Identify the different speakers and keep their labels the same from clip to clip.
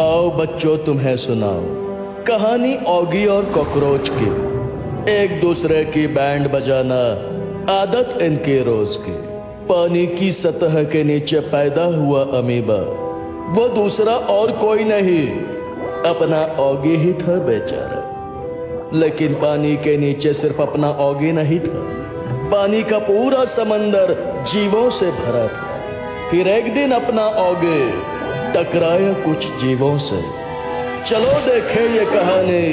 Speaker 1: आओ बच्चों, तुम्हें सुनाओ कहानी ऑगी और कॉकरोच की। एक दूसरे की बैंड बजाना आदत इनके रोज की। पानी की सतह के नीचे पैदा हुआ अमीबा, वो दूसरा और कोई नहीं, अपना ऑगी ही था बेचारा। लेकिन पानी के नीचे सिर्फ अपना ऑगी नहीं था, पानी का पूरा समंदर जीवों से भरा था। फिर एक दिन अपना ऑगी टकराया कुछ जीवों से। चलो देखें ये कहानी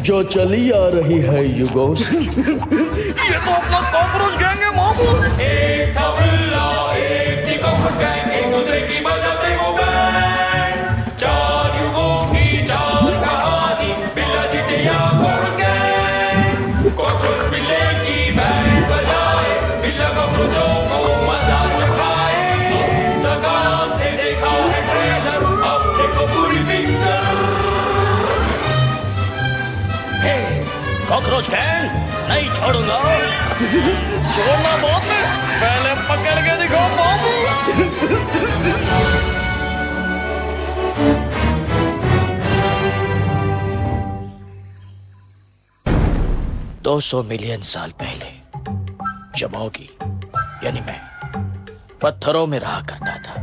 Speaker 1: जो चली आ रही है युगों से।
Speaker 2: ये तो अपना कॉकरोच गैंग है मामू। एक था बिल्ला, एक थी कॉकरोच गैंग, एक दूसरे की बजाते वो बैंड। चार युगों की चार कहानी, बिल्ला जितिया कॉकरोच गैंग। कॉकरोच बिल्ले की बैंड बजाए, बिल्ला कॉकरोचों को मजा चखाए। इंस्टाग्राम से देखा है ट्रेलर, अब देखो पूरी पिक्चर।
Speaker 1: कॉकरोच गैंग नहीं छोड़ूंगा। छोड़ना बहुत है, पहले पकड़ के दिखाओ मामू। 200 मिलियन साल पहले जब ऑगी यानी मैं पत्थरों में रहा करता था।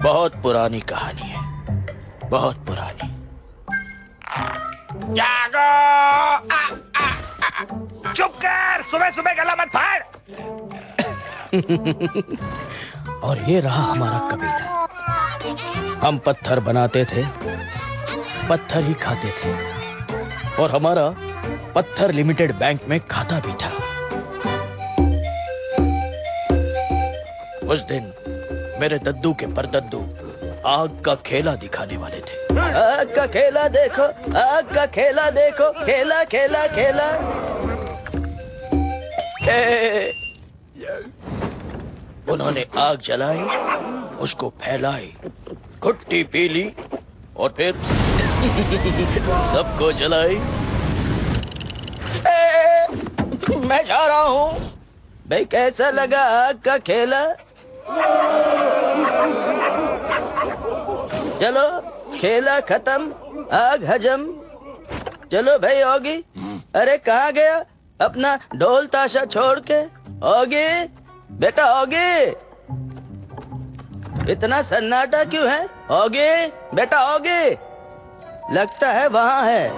Speaker 1: बहुत पुरानी कहानी है, बहुत पुरानी।
Speaker 2: जागो! चुप कर, सुबह सुबह गला मत फाड़।
Speaker 1: और ये रहा हमारा कबीला। हम पत्थर बनाते थे, पत्थर ही खाते थे, और हमारा पत्थर लिमिटेड बैंक में खाता भी था। उस दिन मेरे दद्दू के परदद्दू आग का खेला दिखाने वाले थे। आग का खेला देखो, आग का खेला देखो, खेला खेला खेला। उन्होंने आग जलाई, उसको फैलाई, घुट्टी पी ली और फिर सबको जलाई। मैं जा रहा हूँ भाई, कैसा लगा आग का खेला? चलो खेला खत्म, आग हजम। चलो भाई ऑगी। अरे कहाँ गया अपना ढोल ताशा छोड़ के? ऑगी बेटा, ऑगी इतना सन्नाटा क्यों है? ऑगी बेटा, ऑगी लगता है वहां है।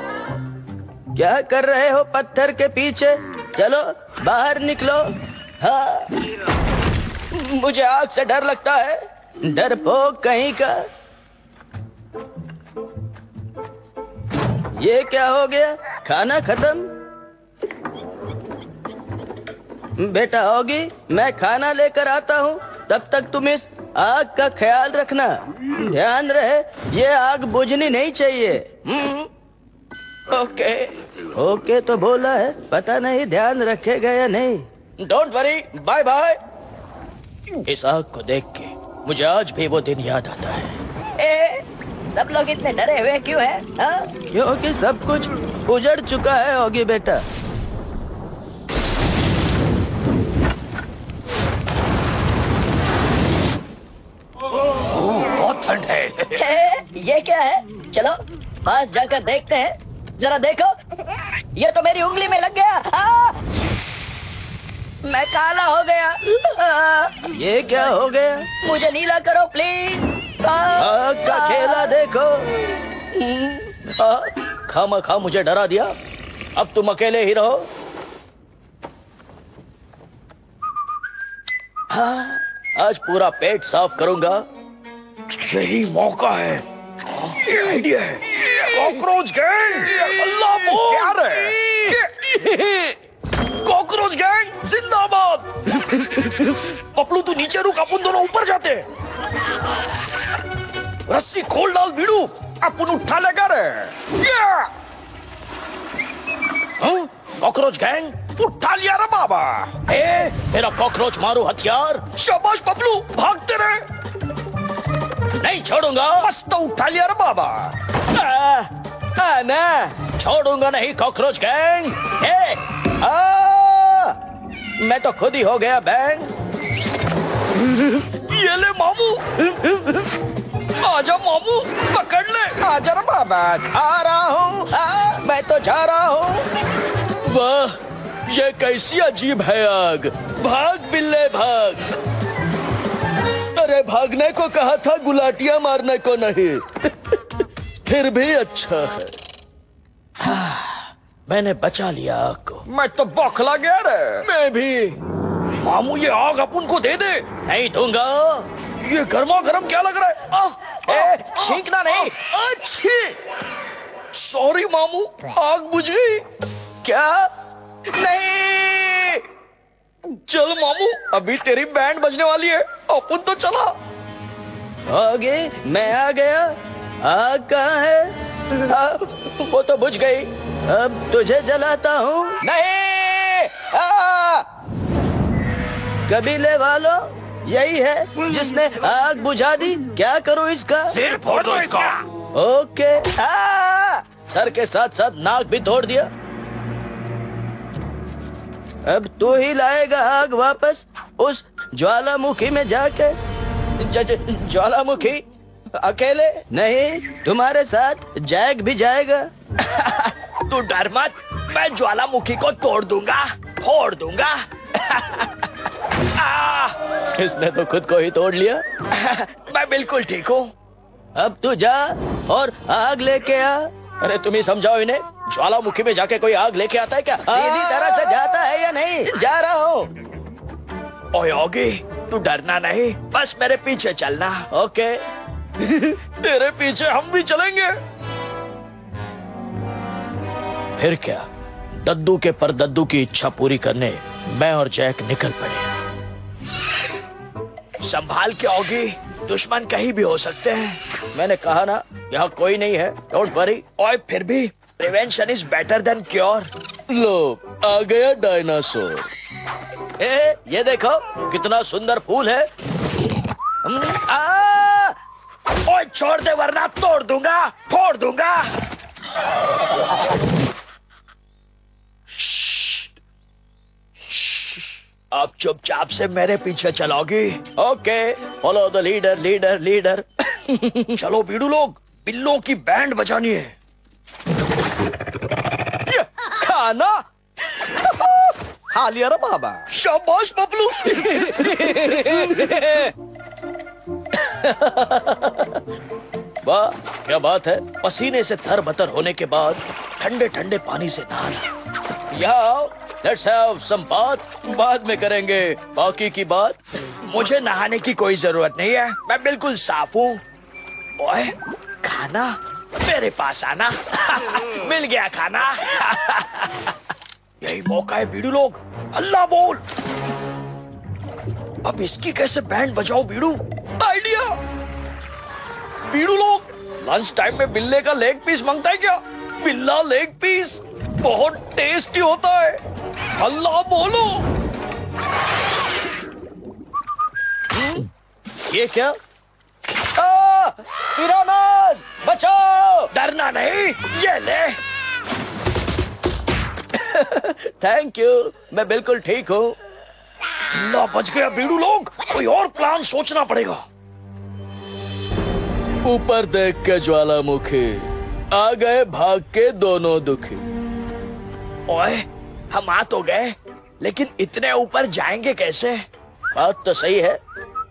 Speaker 1: क्या कर रहे हो पत्थर के पीछे? चलो बाहर निकलो। हाँ, मुझे आग से डर लगता है, डरपोक कहीं का। ये क्या हो गया? खाना खत्म? बेटा ऑगी, मैं खाना लेकर आता हूँ, तब तक तुम इस आग का ख्याल रखना। ध्यान रहे ये आग बुझनी नहीं चाहिए। ओके ओके तो बोला है, पता नहीं ध्यान रखेगा या नहीं। Don't worry, bye bye. इस आग को देख के मुझे आज भी वो दिन याद आता है। सब लोग इतने डरे हुए क्यों हैं? क्योंकि सब कुछ उजड़ चुका है ऑगी बेटा।
Speaker 2: बहुत ठंड है।
Speaker 3: ये क्या है? चलो पास जाकर देखते हैं। जरा देखो, ये तो मेरी उंगली में लग गया। मैं काला हो गया।
Speaker 1: ये क्या हो गया?
Speaker 3: मुझे नीला करो प्लीज।
Speaker 1: आग का खेला देखो। खामा खा मुझे डरा दिया, अब तुम अकेले ही रहो। हाँ, आज पूरा पेट साफ करूंगा।
Speaker 2: यही मौका है। ये आइडिया है। कॉकरोच गैंग, अल्लाह बोल क्या रे? कॉकरोच गैंग जिंदाबाद। पपलू तू नीचे रुक, अपन दोनों ऊपर जाते हैं। रस्सी खोल डाल बीड़ू, अपन उठा लेगा रे। कॉकरोच गैंग उठा लिया रे बाबा।
Speaker 1: मेरा कॉकरोच मारू हथियार।
Speaker 2: शाबाश पपलू, भागते रहे।
Speaker 1: नहीं छोड़ूंगा।
Speaker 2: बस तो उठा लिया रे बाबा।
Speaker 1: मैं छोड़ूंगा नहीं कॉकरोच गैंग। मैं तो खुद ही हो गया बैंग।
Speaker 2: ये ले मामू, आजा मामू, पकड़ ले।
Speaker 1: आजा रे बाबा, आ रहा हूँ। मैं तो जा रहा हूँ। वाह, ये कैसी अजीब है आग। भाग बिल्ले भाग। अरे भागने को कहा था, गुलाटियां मारने को नहीं। फिर भी अच्छा है, मैंने बचा लिया आग को।
Speaker 2: मैं तो बौखला गया रे।
Speaker 1: मैं भी।
Speaker 2: मामू ये आग अपन को दे दे।
Speaker 1: नहीं दूंगा।
Speaker 2: ये गर्मा गर्म क्या लग रहा है?
Speaker 1: छींकना नहीं।
Speaker 2: अच्छी। सॉरी मामू, आग बुझ गई।
Speaker 1: क्या? नहीं।
Speaker 2: चल मामू, अभी तेरी बैंड बजने वाली है, अपन तो चला।
Speaker 1: आगे मैं आ गया। आग कहाँ है? वो तो बुझ गई। अब तुझे जलाता हूँ। नहीं। कबीले वालों, यही है जिसने आग बुझा दी। क्या करूँ इसका?
Speaker 2: सिर फोड़ दो इसका।
Speaker 1: ओके। सर के साथ साथ नाक भी तोड़ दिया। अब तू ही लाएगा आग वापस उस ज्वालामुखी में जाके। ज्वालामुखी अकेले नहीं, तुम्हारे साथ जैक भी जाएगा।
Speaker 2: तू डर मत, मैं ज्वालामुखी को तोड़ दूंगा, फोड़ दूंगा।
Speaker 1: इसने तो खुद को ही तोड़ लिया।
Speaker 2: मैं बिल्कुल ठीक हूँ।
Speaker 1: अब तू जा और आग लेके आ। अरे तुम ही समझाओ इन्हें, ज्वालामुखी में जाके कोई आग लेके आता है क्या? सीधी तरह से जाता है या नहीं? जा रहा हूँ।
Speaker 2: ओए योगी, तू डरना नहीं, बस मेरे पीछे चलना।
Speaker 1: ओके।
Speaker 2: तेरे पीछे हम भी चलेंगे।
Speaker 1: फिर क्या, दद्दू के परदद्दू की इच्छा पूरी करने मैं और जैक निकल पड़े।
Speaker 2: संभाल के योगी, दुश्मन कहीं भी हो सकते हैं।
Speaker 1: मैंने कहा ना, यहाँ कोई नहीं है, डोंट वरी।
Speaker 2: और फिर भी prevention is better than cure.
Speaker 1: लो, आ गया डायनासोर। ये देखो कितना सुंदर फूल है।
Speaker 2: ओए छोड़ दे वरना तोड़ दूंगा, फोड़ दूंगा। अब चुपचाप से मेरे पीछे चलोगी।
Speaker 1: Okay, follow the leader leader leader.
Speaker 2: चलो बीड़ू लोग, बिल्लों की बैंड बजानी है।
Speaker 1: खाना खा लिया रे बाबा।
Speaker 2: शाबाश बबलू।
Speaker 1: वाह क्या बात है। पसीने से थर-बतर होने के बाद ठंडे ठंडे पानी से नहाना। याओ, लेट्स हैव सम बात। बाद में करेंगे बाकी की बात।
Speaker 2: मुझे नहाने की कोई जरूरत नहीं है, मैं बिल्कुल साफ हूँ। ओए खाना, मेरे पास आना। मिल गया खाना। यही मौका है बीड़ू लोग, अल्लाह बोल। अब इसकी कैसे बैंड बजाओ बीड़ू? आइडिया। बीड़ू लोग, लंच टाइम में बिल्ले का लेग पीस मांगता है क्या? बिल्ला लेग पीस बहुत टेस्टी होता है, अल्लाह बोलो।
Speaker 1: ये क्या? पिरानाज, बचाओ।
Speaker 2: डरना नहीं, ये ले।
Speaker 1: थैंक यू, मैं बिल्कुल ठीक हूँ।
Speaker 2: ना बच गया बीड़ू लोग, कोई और प्लान सोचना पड़ेगा।
Speaker 1: ऊपर देख के ज्वालामुखी, आ गए भाग के दोनों दुखी।
Speaker 2: ओए हम आ तो गए, लेकिन इतने ऊपर जाएंगे कैसे?
Speaker 1: बात तो सही है,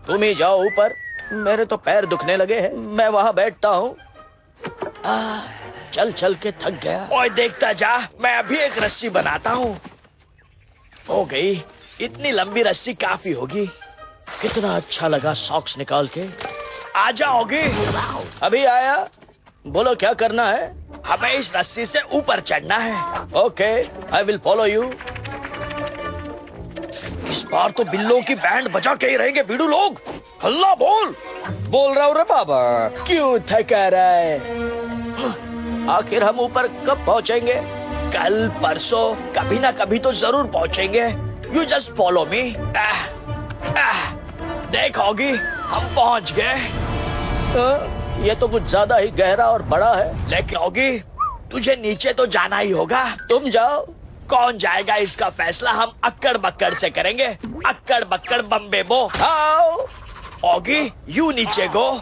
Speaker 1: तुम ही जाओ ऊपर। मेरे तो पैर दुखने लगे हैं, मैं वहां बैठता हूँ। चल चल के थक गया।
Speaker 2: ओए देखता जा, मैं अभी एक रस्सी बनाता हूँ। हो गई, इतनी लंबी रस्सी काफी होगी।
Speaker 1: कितना अच्छा लगा सॉक्स निकाल के।
Speaker 2: आ जाओगे?
Speaker 1: अभी आया। बोलो क्या करना है?
Speaker 3: हमें इस रस्सी से ऊपर चढ़ना है। Okay, I will follow you. इस बार तो बिल्लों की बैंड बजा के ही रहेंगे बीड़ू लोग। हल्ला बोल रहा हूँ रे बाबा। क्यों थका रहा है? आखिर हम ऊपर कब पहुंचेंगे? कल परसों, कभी ना कभी तो जरूर पहुंचेंगे। You just follow me. देख ऑगी, हम पहुंच गए। ये तो कुछ ज्यादा ही गहरा और बड़ा है। लेकिन ऑगी, तुझे नीचे तो जाना ही होगा। तुम जाओ। कौन जाएगा इसका फैसला हम अक्कड़ बक्कड़ से करेंगे। अक्कड़ बक्कड़ बम्बे बो। आओ ऑगी, यू नीचे गो।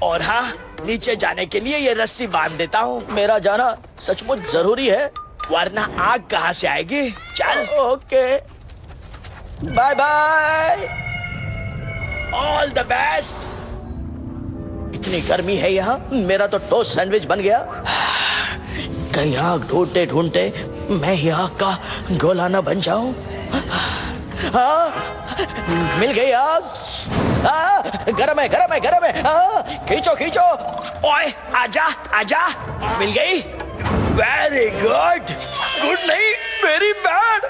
Speaker 3: और हाँ, नीचे जाने के लिए ये रस्सी बांध देता हूँ। मेरा जाना सचमुच जरूरी है, वरना आग कहाँ से आएगी। चल। Okay, bye bye, all the best. इतनी गर्मी है यहाँ, मेरा तो टोस्ट सैंडविच बन गया। कहीं आग ढूंढते ढूंढते मैं ही आग का गोला न बन जाऊं। हाँ, मिल गई आग। गरम है, गरम है, गरम है। खींचो खींचो। ओए आजा आजा, मिल गई। Very good. गुड नहीं, वेरी बैड।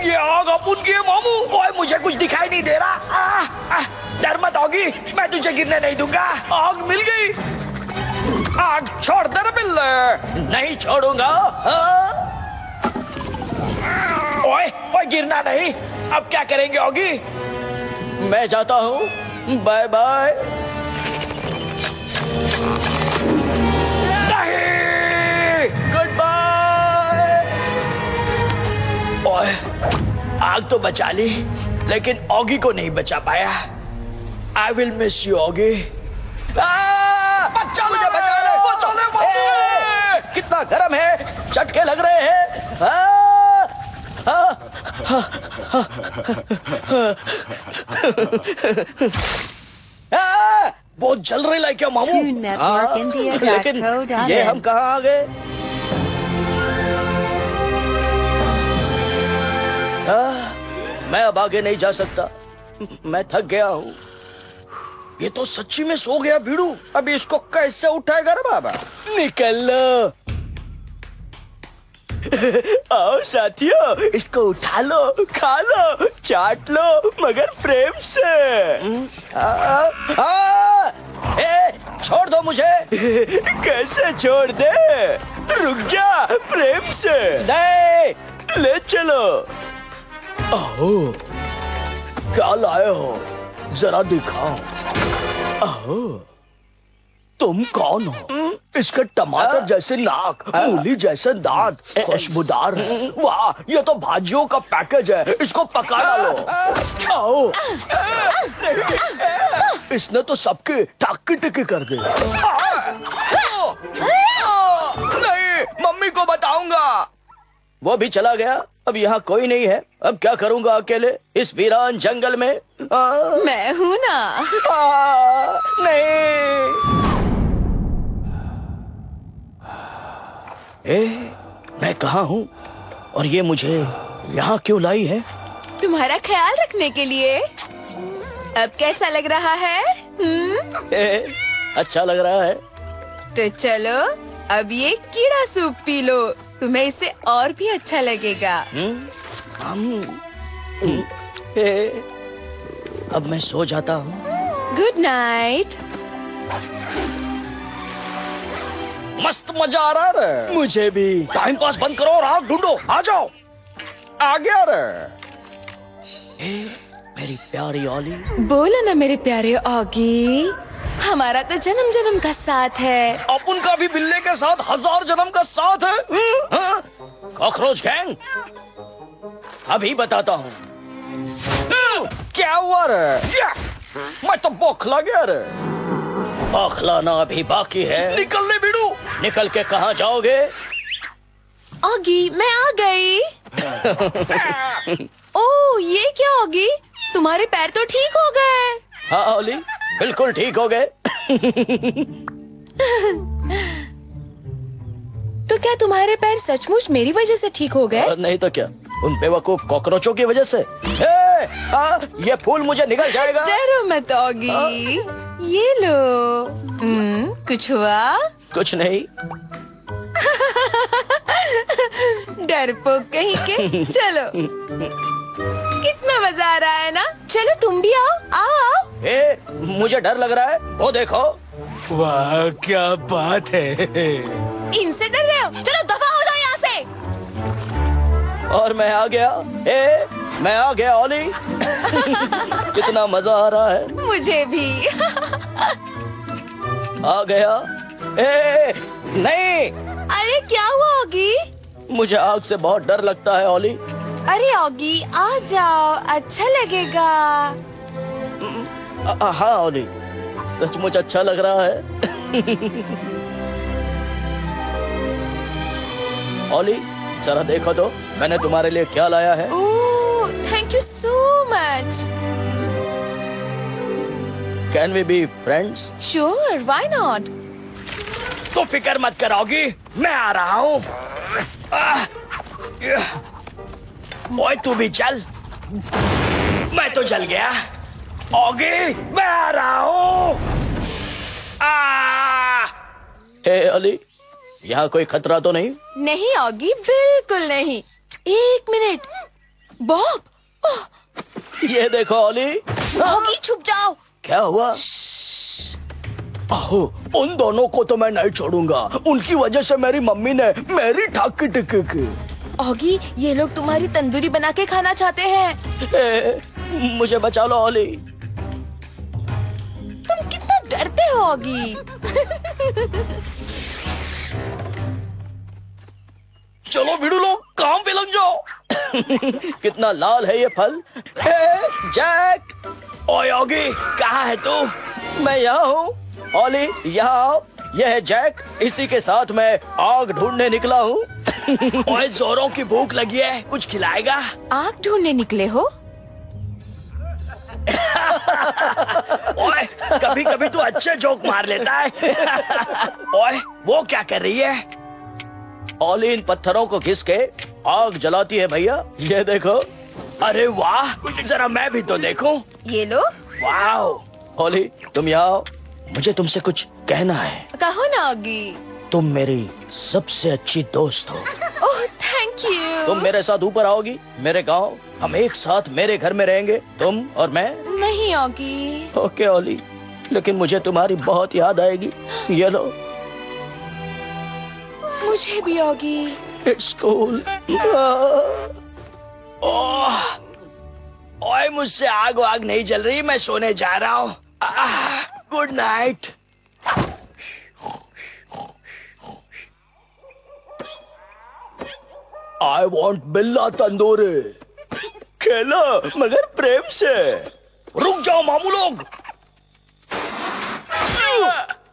Speaker 3: ये आग अपन की है मामू। ओए मुझे कुछ दिखाई नहीं दे रहा। डर मत होगी, मैं तुझे गिरने नहीं दूंगा। आग मिल गई। आग छोड़ दे रे बिल्ले। नहीं छोड़ूंगा। ओए ओए, गिरना नहीं। अब क्या करेंगे होगी? मैं जाता हूँ, बाय बाय। नहीं, गुड बाय। ओए, आग तो बचा ली, लेकिन ऑगी को नहीं बचा पाया। I will miss you Oggy. बचा ले, बचा ले, बचा ले। कितना गर्म है, झटके लग रहे हैं। बहुत जल रही है क्या मामू? लेकिन ये हम कहाँ आ गए? मैं अब आगे नहीं जा सकता, मैं थक गया हूँ। ये तो सच्ची में सो गया बीड़ू। अभी इसको कैसे उठाएगा रे बाबा? निकल लो। आओ साथियों, इसको उठा लो, खा लो, चाट लो, मगर प्रेम से। छोड़ दो मुझे। कैसे छोड़ दे? रुक जा, प्रेम से। नहीं, ले चलो। आओ, क्या लाए हो? जरा दिखाओ। आओ, तुम कौन हो? इसके टमाटर जैसे नाक, मूली जैसे दांत, खुशबूदार है। वाह, ये तो भाजियों का पैकेज है। इसको पका डालो। आओ। इसने तो सबके टाकी टिकी कर दी। नहीं, मम्मी को बताऊंगा। वो भी चला गया। अब यहाँ कोई नहीं है। अब क्या करूंगा अकेले इस वीरान जंगल में?
Speaker 4: मैं हूँ ना।
Speaker 3: नहीं। मैं कहाँ हूँ और ये मुझे यहाँ क्यों लाई है?
Speaker 4: तुम्हारा ख्याल रखने के लिए। अब कैसा लग रहा है?
Speaker 3: अच्छा लग रहा है।
Speaker 4: तो चलो, अब ये कीड़ा सूप पी लो, तुम्हें इससे और भी अच्छा लगेगा।
Speaker 3: अब मैं सो जाता हूँ।
Speaker 4: Good night.
Speaker 3: मस्त मजा आ रहा है। मुझे भी। टाइम पास बंद करो और आग ढूंढो। आ जाओ। आ गया रे। मेरी प्यारी ऑली।
Speaker 4: बोलो ना मेरे प्यारे ऑगी, हमारा तो जन्म जन्म का साथ है।
Speaker 3: अपन का भी बिल्ले के साथ 1000 जन्म का साथ है। कॉकरोच गैंग, अभी बताता हूँ। क्या हुआ रे? मैं तो बौखला गया रे। बौखलाना अभी बाकी है। निकल ले बिड़ू। निकल के कहाँ जाओगे?
Speaker 4: ऑगी, मैं आ गई। ओह, ये क्या ऑगी? तुम्हारे पैर तो ठीक हो गए।
Speaker 3: हाँ ओली, बिल्कुल ठीक हो गए।
Speaker 4: तो क्या तुम्हारे पैर सचमुच मेरी वजह से ठीक हो गए?
Speaker 3: नहीं तो क्या, उन बेवकूफ कॉकरोचों की वजह से। ये फूल मुझे निगल जाएगा।
Speaker 4: डरो मत ऑगी, ये लो। कुछ हुआ?
Speaker 1: कुछ नहीं।
Speaker 4: डरपोक कहीं के। चलो, कितना मजा आ रहा है ना। चलो तुम भी आओ आओ।
Speaker 1: मुझे डर लग रहा है। वो देखो।
Speaker 2: वाह क्या बात है।
Speaker 4: इनसे डर रहे हो? चलो दफा हो जाओ यहाँ से।
Speaker 1: और मैं आ गया। मैं आ गया ओली। कितना मजा आ रहा है।
Speaker 4: मुझे भी।
Speaker 1: आ गया। नहीं,
Speaker 4: अरे क्या हुआ ऑगी?
Speaker 1: मुझे आग से बहुत डर लगता है ओली।
Speaker 4: अरे ऑगी आ जाओ, अच्छा लगेगा।
Speaker 1: हाँ ओली, सचमुच अच्छा लग रहा है। ओली जरा देखो तो मैंने तुम्हारे लिए क्या लाया है।
Speaker 4: Oh, thank you so much.
Speaker 1: Can we be friends?
Speaker 4: Sure, why not.
Speaker 2: तो फिक्र मत करोगी, मैं आ रहा हूँ। ओए तू भी चल। मैं तो जल गया। ऑगी मैं आ रहा हूँ।
Speaker 1: हे ओली, यहाँ कोई खतरा तो नहीं?
Speaker 4: नहीं ऑगी, बिल्कुल नहीं। एक मिनट। बॉब।
Speaker 1: ये देखो ओली।
Speaker 4: ऑगी छुप जाओ।
Speaker 1: क्या हुआ? आहो, उन दोनों को तो मैं नहीं छोड़ूंगा। उनकी वजह से मेरी मम्मी ने मेरी ठाकी टिकी की।
Speaker 4: ऑगी, ये लोग तुम्हारी तंदूरी बना के खाना चाहते हैं।
Speaker 1: मुझे बचा लो ओली।
Speaker 4: तुम कितना डरते हो ऑगी।
Speaker 1: चलो भिड़ू लोग, काम पे लग जाओ। कितना लाल है ये फल। जैक।
Speaker 2: ओए ऑगी कहाँ है तू?
Speaker 1: मैं यहाँ हूँ। ओली यहाँ आओ। यह है जैक, इसी के साथ मैं आग ढूंढने निकला हूँ।
Speaker 2: ओए जोरों की भूख लगी है, कुछ खिलाएगा?
Speaker 4: आग ढूंढने निकले हो?
Speaker 2: ओए कभी कभी तू अच्छे जोक मार लेता है। ओए वो क्या कर रही है?
Speaker 1: ओली इन पत्थरों को घिस के आग जलाती है भैया। ये देखो।
Speaker 2: अरे वाह, जरा मैं भी तो देखूं।
Speaker 4: ये लो।
Speaker 2: वाह।
Speaker 1: ओली तुम यहाँ आओ, मुझे तुमसे कुछ कहना है।
Speaker 4: कहो ना ऑगी।
Speaker 1: तुम मेरी सबसे अच्छी दोस्त हो।
Speaker 4: ओह थैंक यू।
Speaker 1: तुम मेरे साथ ऊपर आओगी मेरे गांव। हम एक साथ मेरे घर में रहेंगे, तुम और मैं।
Speaker 4: नहीं ऑगी।
Speaker 1: ओके ओली, लेकिन मुझे तुम्हारी बहुत याद आएगी। ये लो।
Speaker 4: मुझे भी ऑगी।
Speaker 1: It's cool.
Speaker 2: ओह, ओए मुझसे आग वाग नहीं जल रही, मैं सोने जा रहा हूँ। Good night.
Speaker 1: आई वॉन्ट बिल्ला तंदूरी। खेलो मगर प्रेम से।
Speaker 2: रुक जाओ मामू लोग।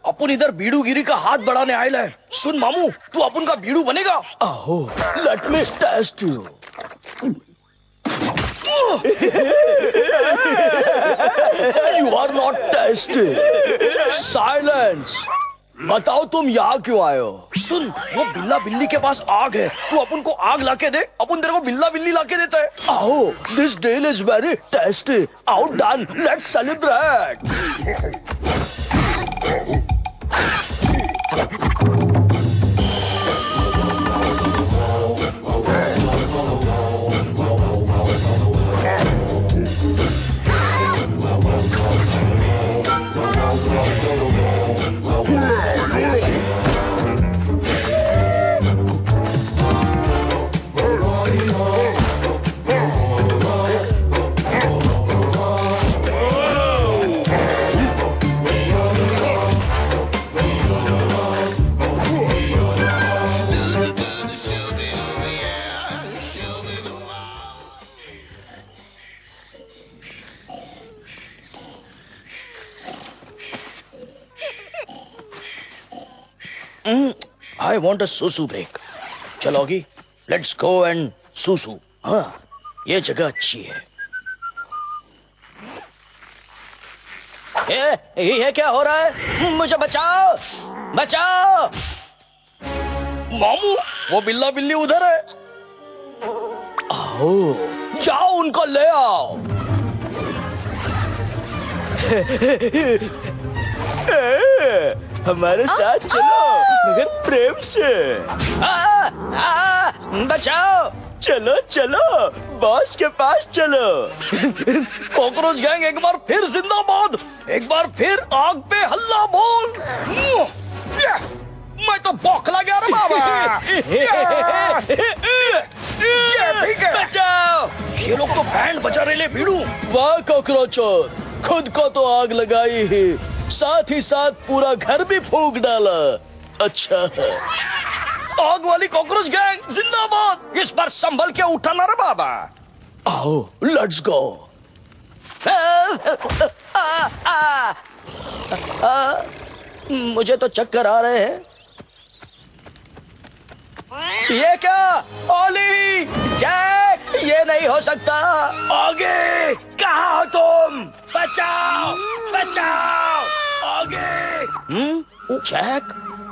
Speaker 1: अपन इधर बीड़ूगिरी का हाथ बढ़ाने आयल है।
Speaker 2: सुन मामू, तू अपन का बीड़ू बनेगा।
Speaker 1: आहो, let me test you. You are not tasty. Silence. बताओ तुम यहाँ क्यों आए हो?
Speaker 2: सुन, वो बिल्ला बिल्ली के पास आग है, तू अपन को आग लाके दे, अपन तेरे को बिल्ला बिल्ली लाके देता है।
Speaker 1: आओ, this deal is very tasty. आओ done, let's celebrate. I want a susu break. चलोगी? Let's go and susu. हाँ, ये जगह अच्छी है। ये क्या हो रहा है? मुझे बचाओ, बचाओ।
Speaker 2: मामू, वो बिल्ला बिल्ली उधर है।
Speaker 1: आओ, जाओ उनको ले आओ। हमारे साथ चलो, मगर प्रेम से।
Speaker 3: बचाओ।
Speaker 1: चलो चलो, बॉस के पास चलो।
Speaker 2: कॉकरोच गैंग एक बार फिर जिंदाबाद, एक बार फिर आग पे हल्ला बोल। मैं तो बौखला गया रे बाबा।
Speaker 1: बचाओ।
Speaker 2: ये लोग तो बैंड बजा रहे ले भीड़ू।
Speaker 1: वाह कॉकरोचर, खुद को तो आग लगाई ही, साथ ही साथ पूरा घर भी फूंक डाला। अच्छा है।
Speaker 2: आग वाली कॉकरोच गैंग जिंदाबाद, इस बार संभल के उठाना रे बाबा।
Speaker 1: आओ लेट्स गो।
Speaker 3: मुझे तो चक्कर आ रहे हैं। ये क्या? ओली, जैक, ये नहीं हो सकता।
Speaker 2: आगे कहाँ हो तुम? बचाओ बचाओ, आगे।
Speaker 3: जैक,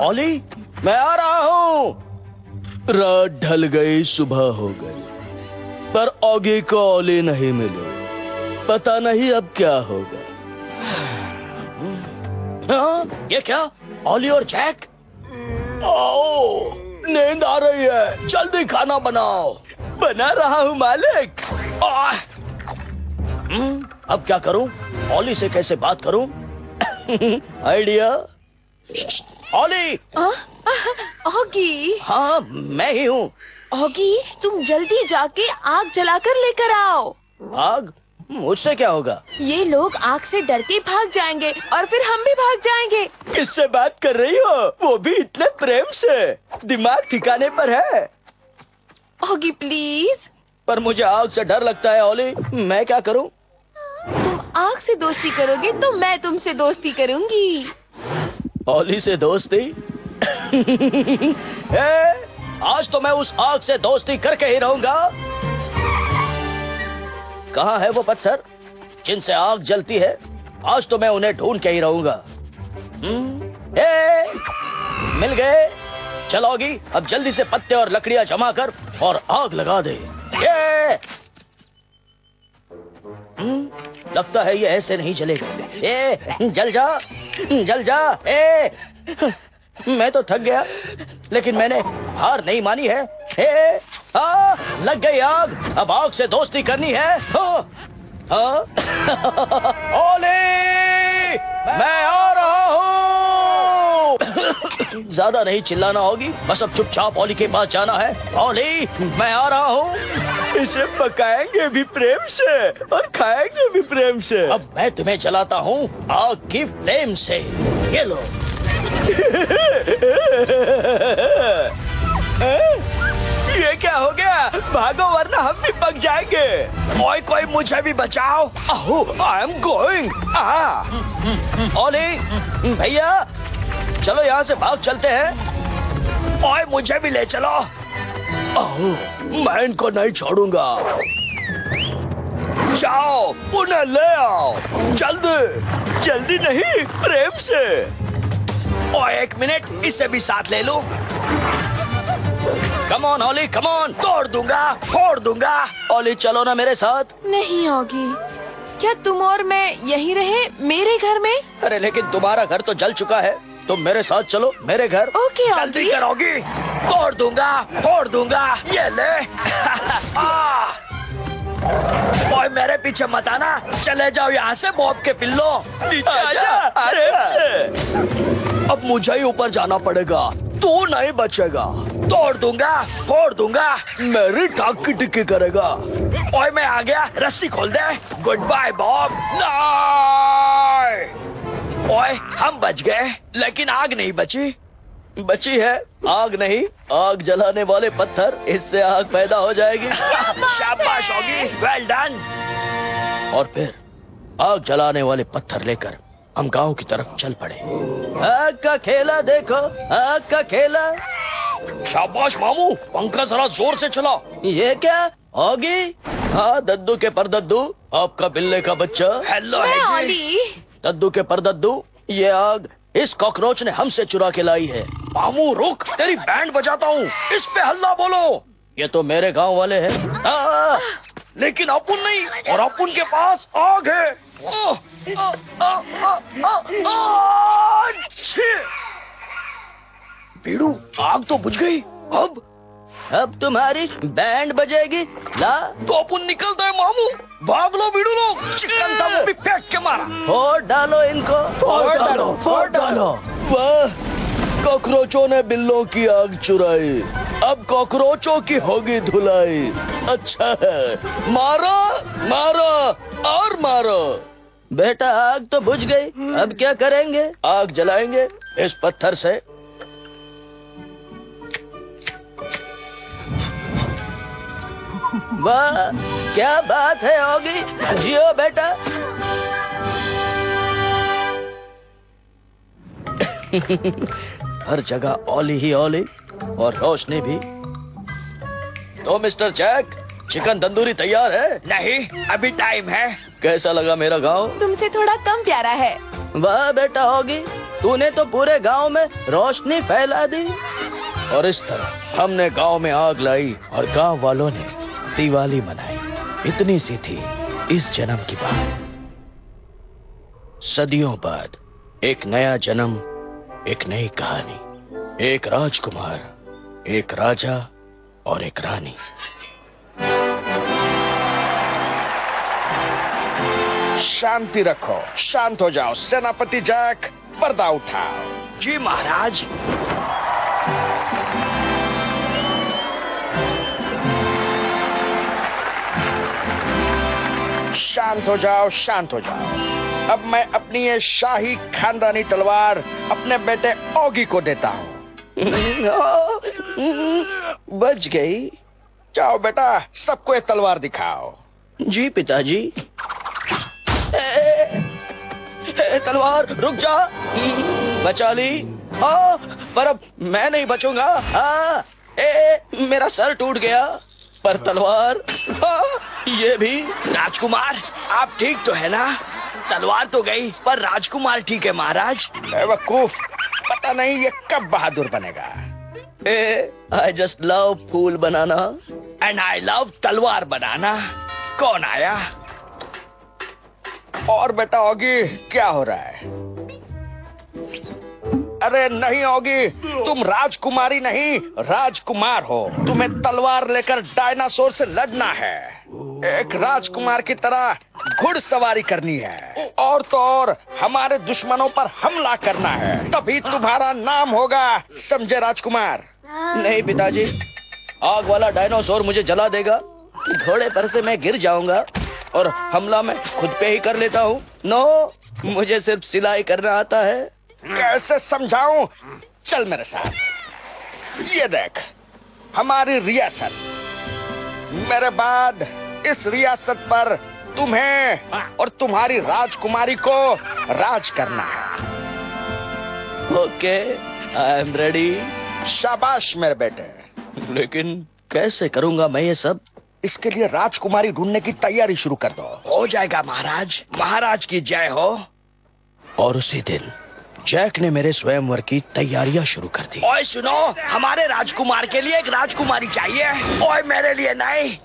Speaker 3: ओली, मैं आ रहा हूँ।
Speaker 1: रात ढल गई, सुबह हो गई, पर ऑगी को ओली नहीं मिले। पता नहीं अब क्या होगा।
Speaker 3: ये क्या? ओली और जैक?
Speaker 1: आओ, नींद आ रही है, जल्दी खाना बनाओ। बना रहा हूँ मालिक।
Speaker 3: अब क्या करूं? ओली से कैसे बात करूं? आइडिया। ओली।
Speaker 4: ऑगी।
Speaker 3: हाँ, मैं ही हूँ।
Speaker 4: ऑगी, तुम जल्दी जाके आग जलाकर लेकर आओ।
Speaker 3: आग? मुझसे क्या होगा?
Speaker 4: ये लोग आग से डर के भाग जाएंगे और फिर हम भी भाग जाएंगे।
Speaker 1: किससे बात कर रही हो? वो भी इतने प्रेम से। दिमाग ठिकाने पर है?
Speaker 4: Oggy please.
Speaker 3: पर मुझे आग से डर लगता है ओली, मैं क्या करूं?
Speaker 4: तुम आग से दोस्ती करोगे तो मैं तुमसे दोस्ती करूंगी।
Speaker 3: ओली से दोस्ती? आज तो मैं उस आग से दोस्ती करके ही रहूंगा। कहाँ है वो पत्थर जिनसे आग जलती है? आज तो मैं उन्हें ढूंढ के ही रहूंगा। मिल गए। चलोगी, अब जल्दी से पत्ते और लकड़ियां जमा कर और आग लगा दे। लगता है ये ऐसे नहीं चलेगा। जल जा, जल जा। मैं तो थक गया, लेकिन मैंने हार नहीं मानी है। लग गई आग, अब आग से दोस्ती करनी है। ओली, मैं आ रहा हूँ। ज्यादा नहीं चिल्लाना होगी, बस अब चुपचाप ओली के पास जाना है। ओली, मैं आ रहा हूँ।
Speaker 1: इसे पकाएंगे भी प्रेम से और खाएंगे भी प्रेम से।
Speaker 3: अब मैं तुम्हें जलाता हूँ आग की फ्लेम से। ये लो।
Speaker 1: ये क्या हो गया? भागो वरना हम भी पक जाएंगे। कोई मुझे भी बचाओ। I am going.
Speaker 3: ओली, भैया, चलो यहाँ से भाग चलते हैं।
Speaker 1: ओए, मुझे भी ले चलो। मैं इनको नहीं छोड़ूंगा। जाओ, उन्हें ले आओ। जल्दी, जल्दी नहीं, प्रेम से।
Speaker 3: ओए, एक मिनट, इसे भी साथ ले लो। Come on Oli, come on. तोड़ दूंगा, फोड़ दूंगा। ओली, चलो ना मेरे साथ।
Speaker 4: नहीं ऑगी, क्या तुम और मैं यहीं रहे मेरे घर में?
Speaker 3: अरे लेकिन तुम्हारा घर तो जल चुका है, तुम मेरे साथ चलो मेरे घर।
Speaker 4: ओके
Speaker 3: जल्दी
Speaker 4: ऑगी।
Speaker 3: करोगी? तोड़ दूंगा, फोड़ दूंगा। ये ले। ओए, मेरे पीछे मत आना, चले जाओ यहाँ से बॉब के पिल्लो।
Speaker 1: नीचे आजा, प्रेम से। अब मुझे ही ऊपर जाना पड़ेगा, तू नहीं बचेगा।
Speaker 3: तोड़ दूंगा, फोड़ दूंगा।
Speaker 1: मेरी टाक की टिक्की करेगा।
Speaker 3: ओए, मैं आ गया, रस्सी खोल दे। Good bye Bob. ओए, हम बच गए, लेकिन आग नहीं बची। बची है आग नहीं, आग जलाने वाले पत्थर। इससे आग पैदा हो जाएगी। शाबाश होगी, वेल डन। और फिर आग जलाने वाले पत्थर लेकर हम गांव की तरफ चल पड़े। आग का खेला देखो, आग का खेला।
Speaker 2: शाबाश मामू, पंखा जरा जोर से चला।
Speaker 3: ये क्या होगी? हाँ, दद्दू के परदद्दू, आपका बिल्ले का बच्चा।
Speaker 2: हेलो
Speaker 4: मैं
Speaker 2: हैगी।
Speaker 4: ऑली।
Speaker 3: दद्दू के परदद्दू, ये आग इस कॉकरोच ने हमसे चुरा के लाई है।
Speaker 2: मामू रुक, तेरी बैंड बजाता हूँ, इस पे हल्ला बोलो।
Speaker 3: ये तो मेरे गांव वाले हैं।
Speaker 2: लेकिन अपुन नहीं, और अपुन के पास आग है।
Speaker 1: बीड़ू, आग तो बुझ गई।
Speaker 3: अब तुम्हारी बैंड बजेगी। ला
Speaker 2: तो अपन निकलता है मामू। भाग लो बीड़ू लोग, चिकन था वो भी फेंक के मारा।
Speaker 3: फोड़ डालो इनको, फोड़ डालो, फोड़ डालो।
Speaker 1: वाह, कॉकरोचों ने बिल्लों की आग चुराई, अब कॉकरोचों की होगी धुलाई। अच्छा है, मारो मारो और मारो।
Speaker 3: बेटा आग तो बुझ गई, अब क्या करेंगे?
Speaker 1: आग जलाएंगे इस पत्थर से।
Speaker 3: वाह, क्या बात है होगी। जियो बेटा।
Speaker 1: हर जगह ओली ही ओली और रोशनी भी। तो मिस्टर जैक, चिकन तंदूरी तैयार है?
Speaker 2: नहीं, अभी टाइम है।
Speaker 1: कैसा लगा मेरा गांव?
Speaker 4: तुमसे थोड़ा कम प्यारा है।
Speaker 3: वाह बेटा होगी, तूने तो पूरे गांव में रोशनी फैला दी।
Speaker 1: और इस तरह हमने गांव में आग लाई और गांव वालों ने दिवाली मनाई। इतनी सी थी इस जन्म की बात। सदियों बाद एक नया जन्म, एक नई कहानी, एक राजकुमार, एक राजा और एक रानी।
Speaker 5: शांति रखो, शांत हो जाओ। सेनापति जैक, पर्दा उठाओ।
Speaker 2: जी महाराज।
Speaker 5: शांत हो जाओ, शांत हो जाओ। अब मैं अपनी ये शाही खानदानी तलवार अपने बेटे ओगी को देता हूँ।
Speaker 3: बच गई।
Speaker 5: जाओ बेटा, सबको ये तलवार दिखाओ।
Speaker 3: जी पिताजी। तलवार, रुक जा। बचा ली। पर अब मैं नहीं बचूंगा। मेरा सर टूट गया, पर तलवार ये भी।
Speaker 2: राजकुमार, आप ठीक तो है ना? तलवार तो गई, पर राजकुमार ठीक है महाराज।
Speaker 5: बेवकूफ, पता नहीं ये कब बहादुर बनेगा।
Speaker 3: आई जस्ट लव फूल बनाना
Speaker 2: एंड आई लव तलवार बनाना। कौन आया?
Speaker 5: और बेटा ओगी, क्या हो रहा है? अरे नहीं ओगी, तुम राजकुमारी नहीं, राजकुमार हो। तुम्हें तलवार लेकर डायनासोर से लड़ना है। एक राजकुमार की तरह घुड़सवारी करनी है, और तो और हमारे दुश्मनों पर हमला करना है। तभी तुम्हारा नाम होगा, समझे राजकुमार?
Speaker 3: नहीं पिताजी, आग वाला डायनासोर मुझे जला देगा। घोड़े पर से मैं गिर जाऊंगा और हमला मैं खुद पे ही कर लेता हूँ। नो, मुझे सिर्फ सिलाई करना आता है।
Speaker 5: कैसे समझाऊं? चल मेरे साथ। ये देख, हमारी रियासत। मेरे बाद इस रियासत पर तुम्हें और तुम्हारी राजकुमारी को राज करना है।
Speaker 3: Okay, I am ready.
Speaker 5: शाबाश मेरे बेटे।
Speaker 3: लेकिन कैसे करूंगा मैं ये सब?
Speaker 5: इसके लिए राजकुमारी ढूंढने की तैयारी शुरू कर दो।
Speaker 2: हो जाएगा महाराज। महाराज की जय हो।
Speaker 1: और उसी दिन जैक ने मेरे स्वयंवर की तैयारियां शुरू कर दी।
Speaker 2: ओए सुनो, हमारे राजकुमार के लिए एक राजकुमारी चाहिए। ओए मेरे लिए नहीं।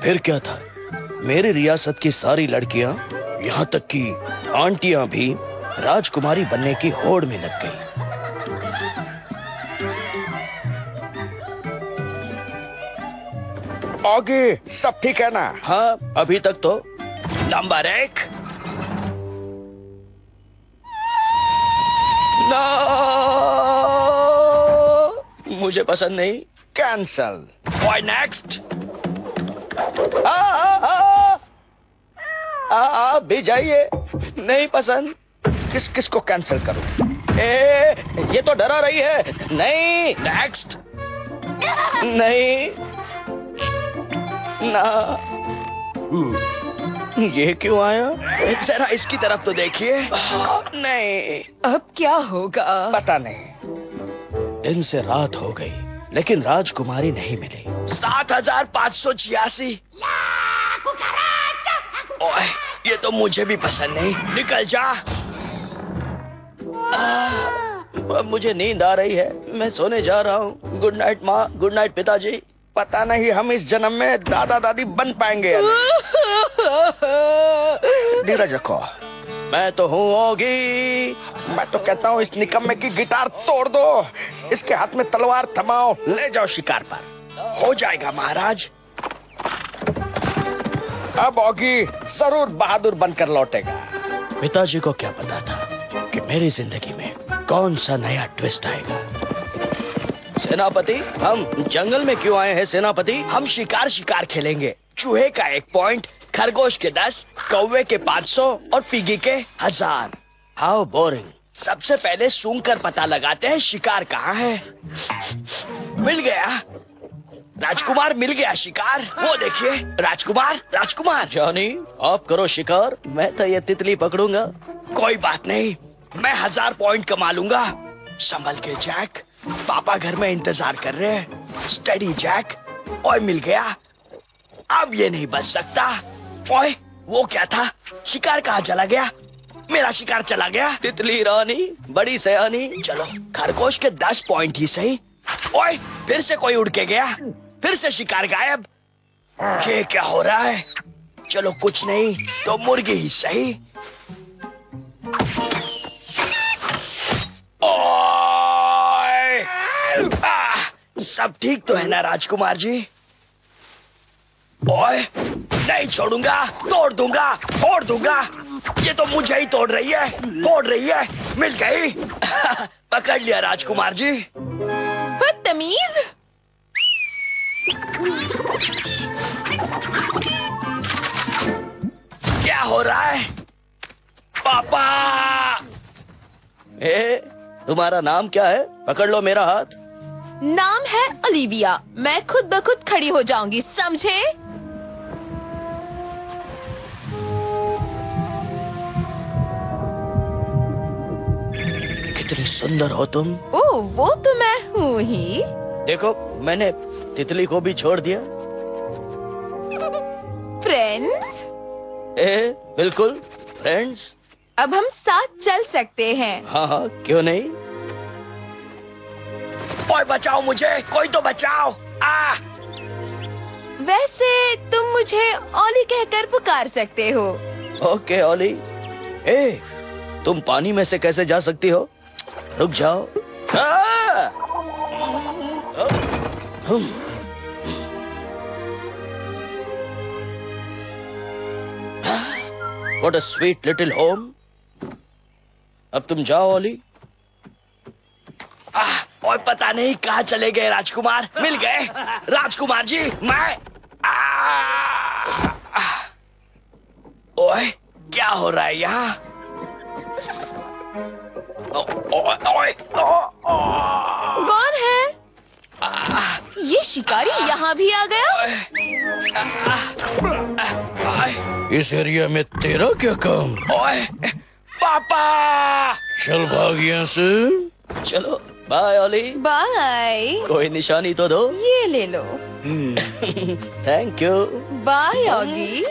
Speaker 1: फिर क्या था, मेरी रियासत की सारी लड़कियां, यहाँ तक कि आंटियां भी राजकुमारी बनने की होड़ में लग गई।
Speaker 5: ओगी, सब ठीक है ना?
Speaker 1: हाँ, अभी तक तो।
Speaker 2: नंबर 1।
Speaker 1: ना, मुझे पसंद नहीं।
Speaker 5: कैंसल।
Speaker 2: ओए नेक्स्ट।
Speaker 3: आप भी जाइए। नहीं पसंद।
Speaker 5: किस किस को कैंसिल करूं?
Speaker 3: ये तो डरा रही है। नहीं।
Speaker 2: नेक्स्ट।
Speaker 3: नहीं ना। ये क्यों आया?
Speaker 5: जरा इसकी तरफ तो देखिए।
Speaker 3: नहीं।
Speaker 4: अब क्या होगा?
Speaker 5: पता नहीं।
Speaker 1: दिन से रात हो गई, लेकिन राजकुमारी नहीं मिली।
Speaker 2: 7586। ओए, ये तो मुझे भी पसंद नहीं। निकल जा।
Speaker 3: अब मुझे नींद आ रही है, मैं सोने जा रहा हूँ। गुड नाइट माँ, गुड नाइट पिताजी।
Speaker 5: पता नहीं हम इस जन्म में दादा दादी बन पाएंगे या नहीं। धीरज रखो। मैं तो हूँ ओगी। मैं तो कहता हूँ इस निकम्मे की गिटार तोड़ दो, इसके हाथ में तलवार थमाओ, ले जाओ शिकार पर। हो जाएगा महाराज। अब ओगी जरूर बहादुर बनकर लौटेगा। पिताजी को क्या पता था कि मेरी जिंदगी में कौन सा नया ट्विस्ट आएगा। सेनापति, हम जंगल में क्यों आए हैं सेनापति? हम शिकार खेलेंगे। चूहे का 1 पॉइंट, खरगोश के 10, कौवे के 500 और पिगी के 1000। How boring. सबसे पहले सूंघ कर पता लगाते हैं शिकार कहाँ है। मिल गया राजकुमार, मिल गया शिकार। वो देखिए राजकुमार। राजकुमार। जॉनी, आप करो शिकार, मैं तो ये तितली पकड़ूंगा। कोई बात नहीं, मैं 1000 पॉइंट कमा लूंगा। संभल के जैक, पापा घर में इंतजार कर रहे हैं। Study Jack. ओए मिल गया। अब ये नहीं बच सकता। ओए वो क्या था? शिकार कहाँ चला गया? मेरा शिकार चला गया। तितली रानी बड़ी सयानी। चलो खरगोश के 10 पॉइंट ही सही। ओए फिर से कोई उड़ के गया, फिर से शिकार गायब। ये क्या हो रहा है? चलो कुछ नहीं तो मुर्गी ही सही। ओए! सब ठीक तो है ना राजकुमार जी? ओए नहीं छोड़ूंगा, तोड़ दूंगा, फोड़ दूंगा। ये तो मुझे ही तोड़ रही है, फोड़ रही है। मिल गई। पकड़ लिया राजकुमार जी।
Speaker 4: बदतमीज।
Speaker 5: क्या हो रहा है पापा? तुम्हारा नाम क्या है? पकड़ लो मेरा हाथ।
Speaker 4: नाम है ओलिविया। मैं खुद ब खुद खड़ी हो जाऊंगी, समझे?
Speaker 5: कितनी सुंदर हो तुम।
Speaker 4: ओह, वो तो मैं हूँ ही।
Speaker 5: देखो मैंने तितली को भी छोड़ दिया।
Speaker 4: फ्रेंड्स?
Speaker 5: बिल्कुल फ्रेंड्स।
Speaker 4: अब हम साथ चल सकते हैं।
Speaker 5: हाँ हाँ, क्यों नहीं। ओए बचाओ मुझे, कोई तो बचाओ।
Speaker 4: वैसे तुम मुझे ओली कहकर पुकार सकते हो।
Speaker 5: ओके ओली। तुम पानी में से कैसे जा सकती हो? रुक जाओ। What a sweet little home. अब तुम जाओ ओली। और पता नहीं कहाँ चले गए राजकुमार। मिल गए राजकुमार जी। मैं ओए क्या हो रहा है यहाँ?
Speaker 4: कौन है? ये शिकारी यहाँ भी आ गया?
Speaker 1: इस एरिया में तेरा क्या काम?
Speaker 5: ओए पापा,
Speaker 1: चल भाग यहाँ से।
Speaker 5: चलो बाय ओली।
Speaker 4: बाय।
Speaker 5: कोई निशानी तो दो।
Speaker 4: ये ले लो।
Speaker 5: Thank you.
Speaker 4: Bye Oggy.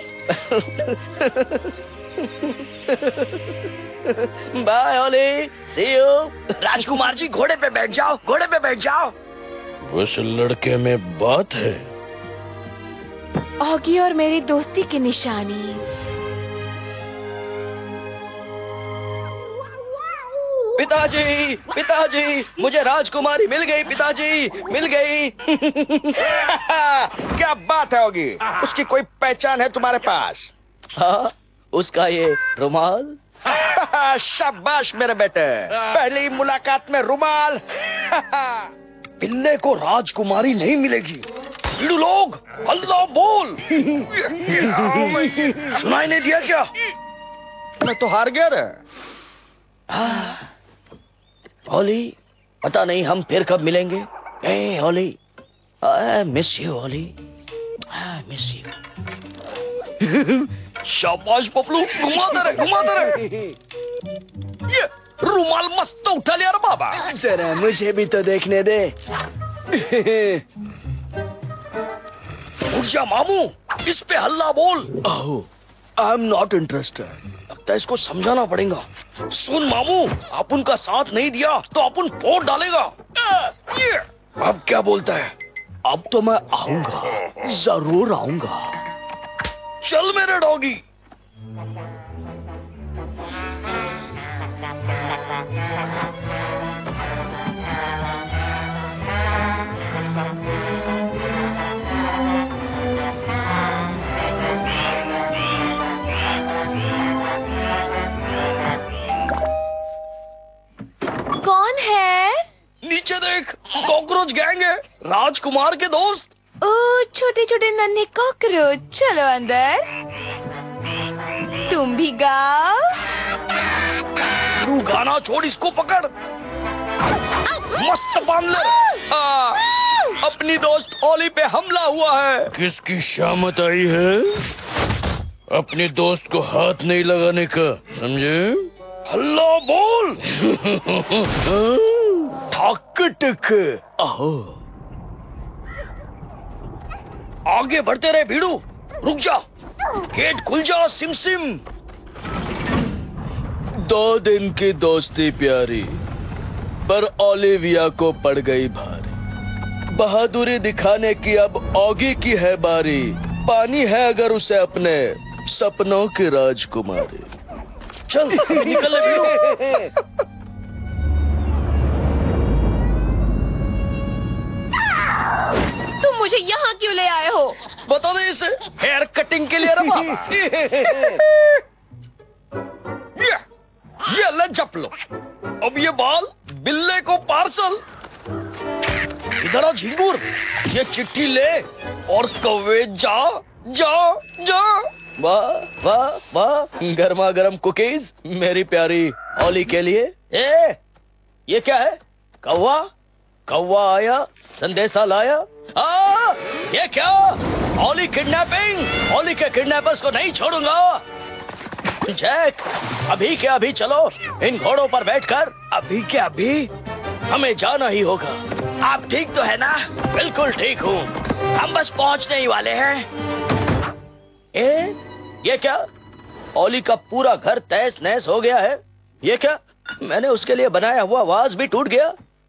Speaker 5: Bye Olly, see you. राजकुमार जी घोड़े पे बैठ जाओ, घोड़े पे बैठ जाओ।
Speaker 1: उस लड़के में बात है।
Speaker 4: ऑगी और मेरी दोस्ती की निशानी।
Speaker 5: पिताजी, पिताजी, मुझे राजकुमारी मिल गई। पिताजी मिल गई। क्या बात है होगी? उसकी कोई पहचान है तुम्हारे पास? हाँ, उसका ये रुमाल। शाबाश मेरे बेटे, पहली मुलाकात में रुमाल। पिल्ले को राजकुमारी नहीं मिलेगी। लोग अल्लाह बोल। सुनाई नहीं दिया क्या? मैं तो हार गया रे। ओली, पता नहीं हम फिर कब मिलेंगे। ए Olly, I miss you Olly, I miss you. शाबाश पपलू, घुमाते रहे। ये रुमाल मस्त उठा लिया रे बाबा। जरा मुझे भी तो देखने दे। उठ जा मामू, इस पे हल्ला बोल। I am not interested. लगता है इसको समझाना पड़ेगा। सुन मामू, अपन का साथ नहीं दिया तो अपन फोड़ डालेगा। अब क्या बोलता है?
Speaker 1: अब तो मैं आऊंगा, जरूर आऊंगा। चल मेरे डॉगी।
Speaker 4: कौन है?
Speaker 1: नीचे देख, कॉकरोच गैंग है, राजकुमार के दोस्त।
Speaker 4: ओ छोटे छोटे नन्हे कॉकरोच, चलो अंदर। तुम भी गाओ।
Speaker 1: तू गाना छोड़, इसको पकड़। मस्त बांध ले। अपनी दोस्त ओली पे हमला हुआ है। किसकी शामत आई है? अपने दोस्त को हाथ नहीं लगाने का, समझे? हल्ला बोल। ठक टक। आओ, आगे बढ़ते रहे भीड़ू। रुक जा, गेट खुल जा सिम सिम। 2 दिन की दोस्ती प्यारी, पर ओलिविया को पड़ गई भारी। बहादुरी दिखाने की अब ऑगी की है बारी। पानी है अगर उसे अपने सपनों की राजकुमारी। चल निकल भीड़ू।
Speaker 4: तुम मुझे यहाँ क्यों ले आए हो?
Speaker 1: बता दे इसे, हेयर कटिंग के लिए रहा। ये ले जप लो। अब ये बाल बिल्ले को पार्सल। इधर आ झिंगुर, ये चिट्ठी ले और कौवे जा जा जा। वाह वाह वाह, गर्मा गर्म कुकीज मेरी प्यारी ओली के लिए। ये क्या है? कौवा कौवा आया, संदेशा लाया। ये क्या? ओली किडनैपिंग। ओली के किडनैपर्स को नहीं छोड़ूंगा। जैक, अभी के अभी चलो इन घोड़ों पर बैठकर। अभी के अभी हमें जाना ही होगा। आप ठीक तो है ना? बिल्कुल ठीक हूँ, हम बस पहुंचने ही वाले हैं। ये क्या? ओली का पूरा घर तहस नहस हो गया है। ये क्या? मैंने उसके लिए बनाया हुआ वाज भी टूट गया।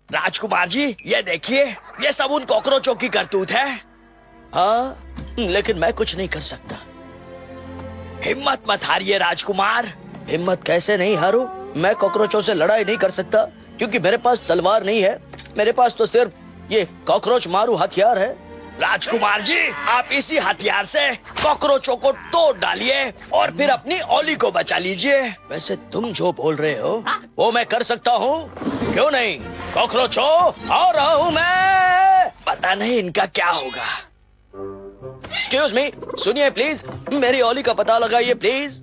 Speaker 1: राजकुमार जी, ये देखिए, ये सब उन कॉकरोचों की करतूत है। हाँ, लेकिन मैं कुछ नहीं कर सकता। हिम्मत मत हारिए राजकुमार। हिम्मत कैसे नहीं हारूं? मैं कॉकरोचों से लड़ाई नहीं कर सकता क्योंकि मेरे पास तलवार नहीं है। मेरे पास तो सिर्फ ये कॉकरोच मारू हथियार है। राजकुमार जी, आप इसी हथियार से कॉकरोचों को तोड़ डालिए और फिर अपनी ओली को बचा लीजिए। वैसे तुम जो बोल रहे हो वो मैं कर सकता हूँ, क्यों नहीं? कॉकरोचों, आ रहा हूँ मैं। पता नहीं इनका क्या होगा। एक्सक्यूज मी, सुनिए प्लीज, मेरी ओली का पता लगाइए प्लीज।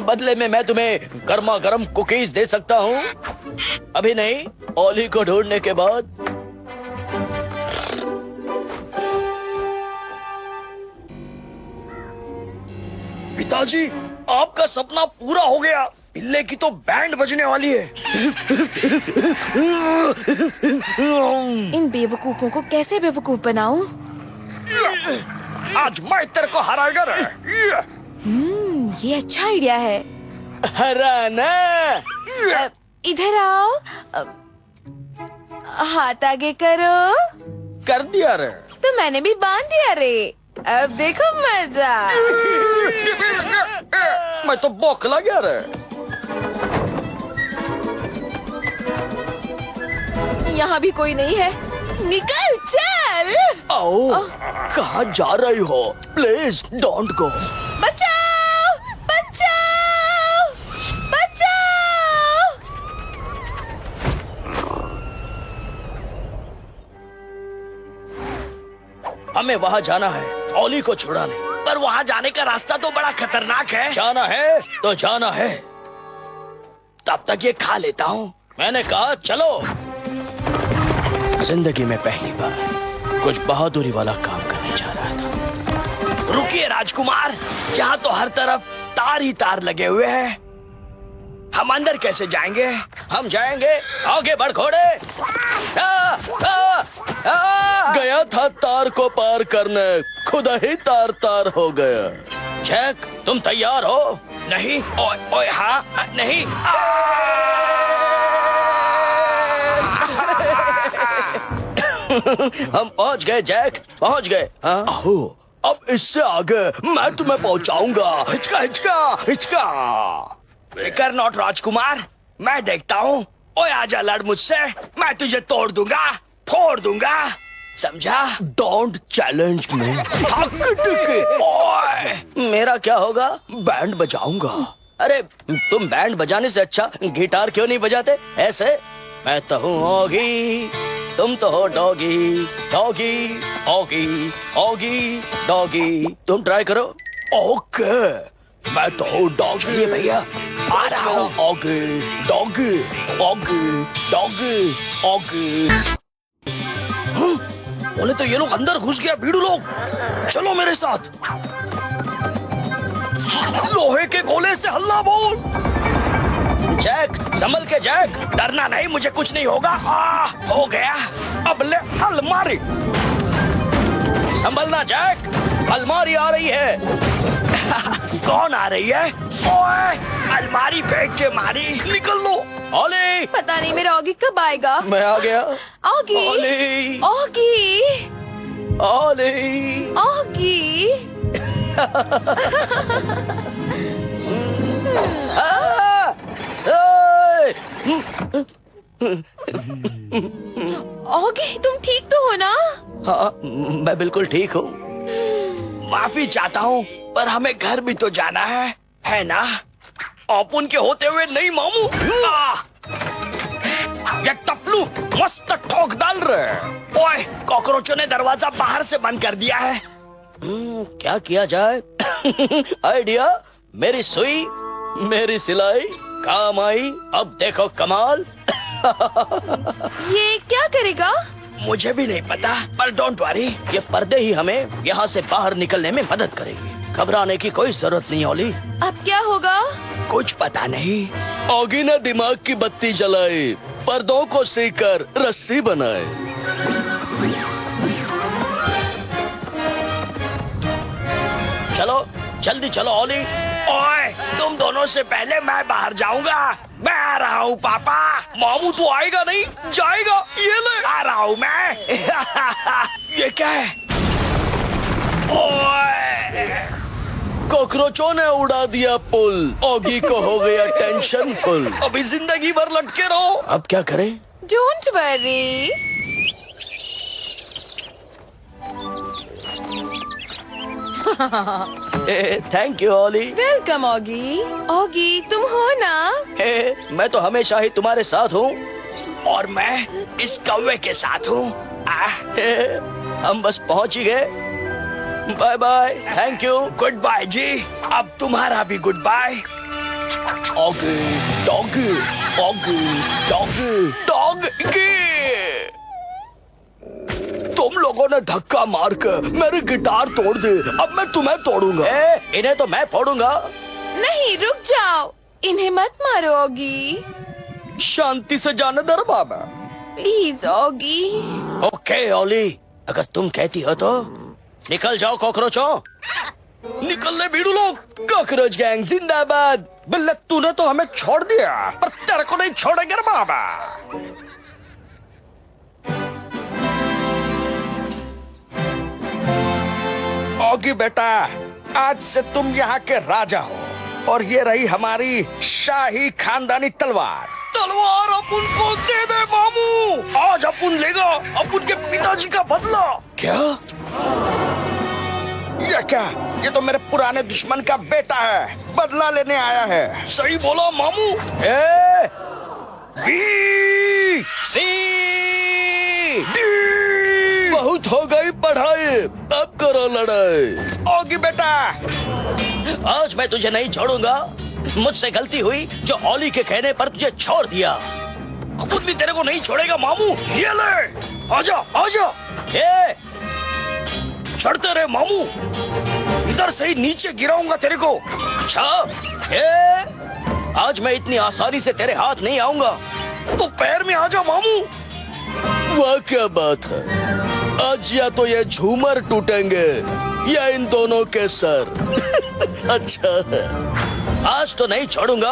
Speaker 1: बदले में मैं तुम्हें गर्मा गर्म कुकीज दे सकता हूँ। अभी नहीं, ओली को ढूंढने के बाद। पिताजी, आपका सपना पूरा हो गया। पिल्ले की तो बैंड बजने वाली है।
Speaker 4: इन बेवकूफों को कैसे बेवकूफ बनाऊं?
Speaker 5: आज मैं तेरे को हराएगा रे।
Speaker 4: ये अच्छा आइडिया है।
Speaker 1: हराना।
Speaker 4: इधर आओ। हाथ आगे करो।
Speaker 1: कर दिया रे।
Speaker 4: तो मैंने भी बांध दिया रे। अब देखो मजा।
Speaker 1: मैं तो बौखला गया रे।
Speaker 4: यहाँ भी कोई नहीं है। निकल चल।
Speaker 1: आओ, कहाँ जा रही हो? Please don't go.
Speaker 4: बचाओ बचाओ बचाओ।
Speaker 1: हमें वहाँ जाना है, ओली को छुड़ाने।
Speaker 5: पर वहाँ जाने का रास्ता तो बड़ा खतरनाक है।
Speaker 1: जाना है तो जाना है।
Speaker 5: तब तक ये खा लेता हूँ।
Speaker 1: मैंने कहा चलो। जिंदगी में पहली बार कुछ बहादुरी वाला काम करने जा रहा था।
Speaker 5: रुकिए राजकुमार, यहाँ तो हर तरफ तार ही तार लगे हुए हैं। हम अंदर कैसे जाएंगे?
Speaker 1: हम जाएंगे, आगे बढ़ घोड़े। गया था तार को पार करने, खुदा ही तार तार हो गया। जैक, तुम तैयार हो?
Speaker 5: नहीं। ओए हाँ, नहीं। हम पहुंच गए जैक, पहुंच गए। हाँ?
Speaker 1: आओ, अब इससे आगे मैं तुम्हें पहुंचाऊंगा।
Speaker 5: हिचका हिचका हिचका। फिकर नॉट राजकुमार, मैं देखता हूँ। ओए आजा लड़ मुझसे, मैं तुझे तोड़ दूंगा, फोड़ दूंगा, समझा?
Speaker 1: Don't challenge me.
Speaker 5: ओए,
Speaker 3: मेरा क्या होगा?
Speaker 1: बैंड बजाऊंगा।
Speaker 3: अरे तुम बैंड बजाने से अच्छा गिटार क्यों नहीं बजाते? ऐसे मैं तो हूँ ऑगी, तुम तो हो doggy. Doggy Oggy, Oggy doggy. तुम ट्राई करो।
Speaker 1: ओके, मैं तो हूँ डॉग।
Speaker 3: चलिए भैया,
Speaker 1: आ रहा हूँ। Oggy doggy, Oggy doggy, Oggy.
Speaker 5: बोले तो ये लोग अंदर घुस गया। भीड़ू लोग, चलो मेरे साथ। लोहे के गोले से हल्ला बोल।
Speaker 3: जैक संभल के जैक।
Speaker 5: डरना नहीं, मुझे कुछ नहीं होगा। हो गया। अब ले अलमारी।
Speaker 3: संभलना जैक, अलमारी आ रही है।
Speaker 5: कौन आ रही है? ओए, अलमारी फेंक के मारी। निकल लो।
Speaker 3: ओली,
Speaker 4: पता नहीं मेरा ऑगी कब आएगा।
Speaker 3: मैं आ गया।
Speaker 4: ऑगी,
Speaker 3: ओली,
Speaker 4: ऑगी,
Speaker 3: ओली।
Speaker 4: ऑगी। ऑगी, तुम ठीक तो हो ना?
Speaker 3: हाँ, मैं बिल्कुल ठीक हूँ।
Speaker 5: माफी चाहता हूँ, पर हमें घर भी तो जाना है ना? अपन के होते हुए नहीं मामू। ये टपलू मस्त ठोक डाल रहे। ओए, कॉकरोचों ने दरवाजा बाहर से बंद कर दिया है।
Speaker 3: क्या किया जाए? आइडिया, मेरी सुई, मेरी सिलाई काम आई। अब देखो कमाल।
Speaker 4: ये क्या करेगा?
Speaker 5: मुझे भी नहीं पता, पर डोंट वरी।
Speaker 3: ये पर्दे ही हमें यहाँ से बाहर निकलने में मदद करेंगे। घबराने की कोई जरूरत नहीं ओली।
Speaker 4: अब क्या होगा?
Speaker 5: कुछ पता नहीं।
Speaker 1: ऑगी ने दिमाग की बत्ती जलाई, पर्दों को सीकर रस्सी बनाए।
Speaker 3: चलो जल्दी चलो ओली।
Speaker 5: ओए, तुम दोनों से पहले मैं बाहर जाऊंगा। मैं आ रहा हूँ पापा।
Speaker 1: मामू तो आएगा नहीं, जाएगा। ये ले।
Speaker 5: आ रहा हूँ मैं। ये क्या है? ओए,
Speaker 1: कॉकरोचों ने उड़ा दिया पुल। ऑगी को हो गया टेंशन फुल।
Speaker 5: अभी जिंदगी भर लटके रहो।
Speaker 3: अब क्या करें?
Speaker 4: Don't worry.
Speaker 3: Thank you Olly.
Speaker 4: Welcome Oggy. Oggy, तुम हो ना?
Speaker 3: मैं तो हमेशा ही तुम्हारे साथ हूँ।
Speaker 5: और मैं इस कौवे के साथ हूँ।
Speaker 3: हम बस पहुंच ही गए। Bye bye, thank you.
Speaker 5: Good bye जी। अब तुम्हारा भी good bye.
Speaker 1: Oggy doggy, Oggy doggy, doggy. तुम लोगों ने धक्का मार कर मेरी गिटार तोड़ दी। अब मैं तुम्हें तोड़ूंगा।
Speaker 3: इन्हें तो मैं फोड़ूंगा।
Speaker 4: नहीं, रुक जाओ। इन्हें मत मारो ऑगी।
Speaker 1: शांति से जाने दर बाबा।
Speaker 4: Please Oggy.
Speaker 3: ओके ओली, अगर तुम कहती हो तो निकल जाओ कॉकरोचों।
Speaker 5: निकल ले भीड़ू लोग।
Speaker 1: कॉकरोच गैंग जिंदाबाद।
Speaker 5: बिल्ले, तूने तो हमें छोड़ दिया, पर तेरे को नहीं छोड़ेंगे रे बाबा। ऑगी बेटा, आज से तुम यहाँ के राजा हो, और ये रही हमारी शाही खानदानी तलवार। तलवार अपन को दे दे मामू। आज अपन लेगा अपन के पिताजी का बदला।
Speaker 3: क्या?
Speaker 5: ये क्या? ये तो मेरे पुराने दुश्मन का बेटा है, बदला लेने आया है। सही बोला मामू। B C D.
Speaker 1: बहुत हो गई पढ़ाई, अब करो लड़ाई।
Speaker 5: ऑगी बेटा,
Speaker 3: आज मैं तुझे नहीं छोड़ूंगा। मुझसे गलती हुई जो ओली के कहने पर तुझे छोड़ दिया।
Speaker 5: अब भी तेरे को नहीं छोड़ेगा मामू। ये ले, आजा आजा। चढ़ते रहे मामू, इधर से ही नीचे गिराऊंगा तेरे को।
Speaker 3: अच्छा, आज मैं इतनी आसानी से तेरे हाथ नहीं आऊंगा।
Speaker 5: तो पैर में आजा मामू।
Speaker 1: वाह क्या बात है। आज या तो ये झूमर टूटेंगे या इन दोनों के सर। अच्छा है। आज तो नहीं छोड़ूंगा।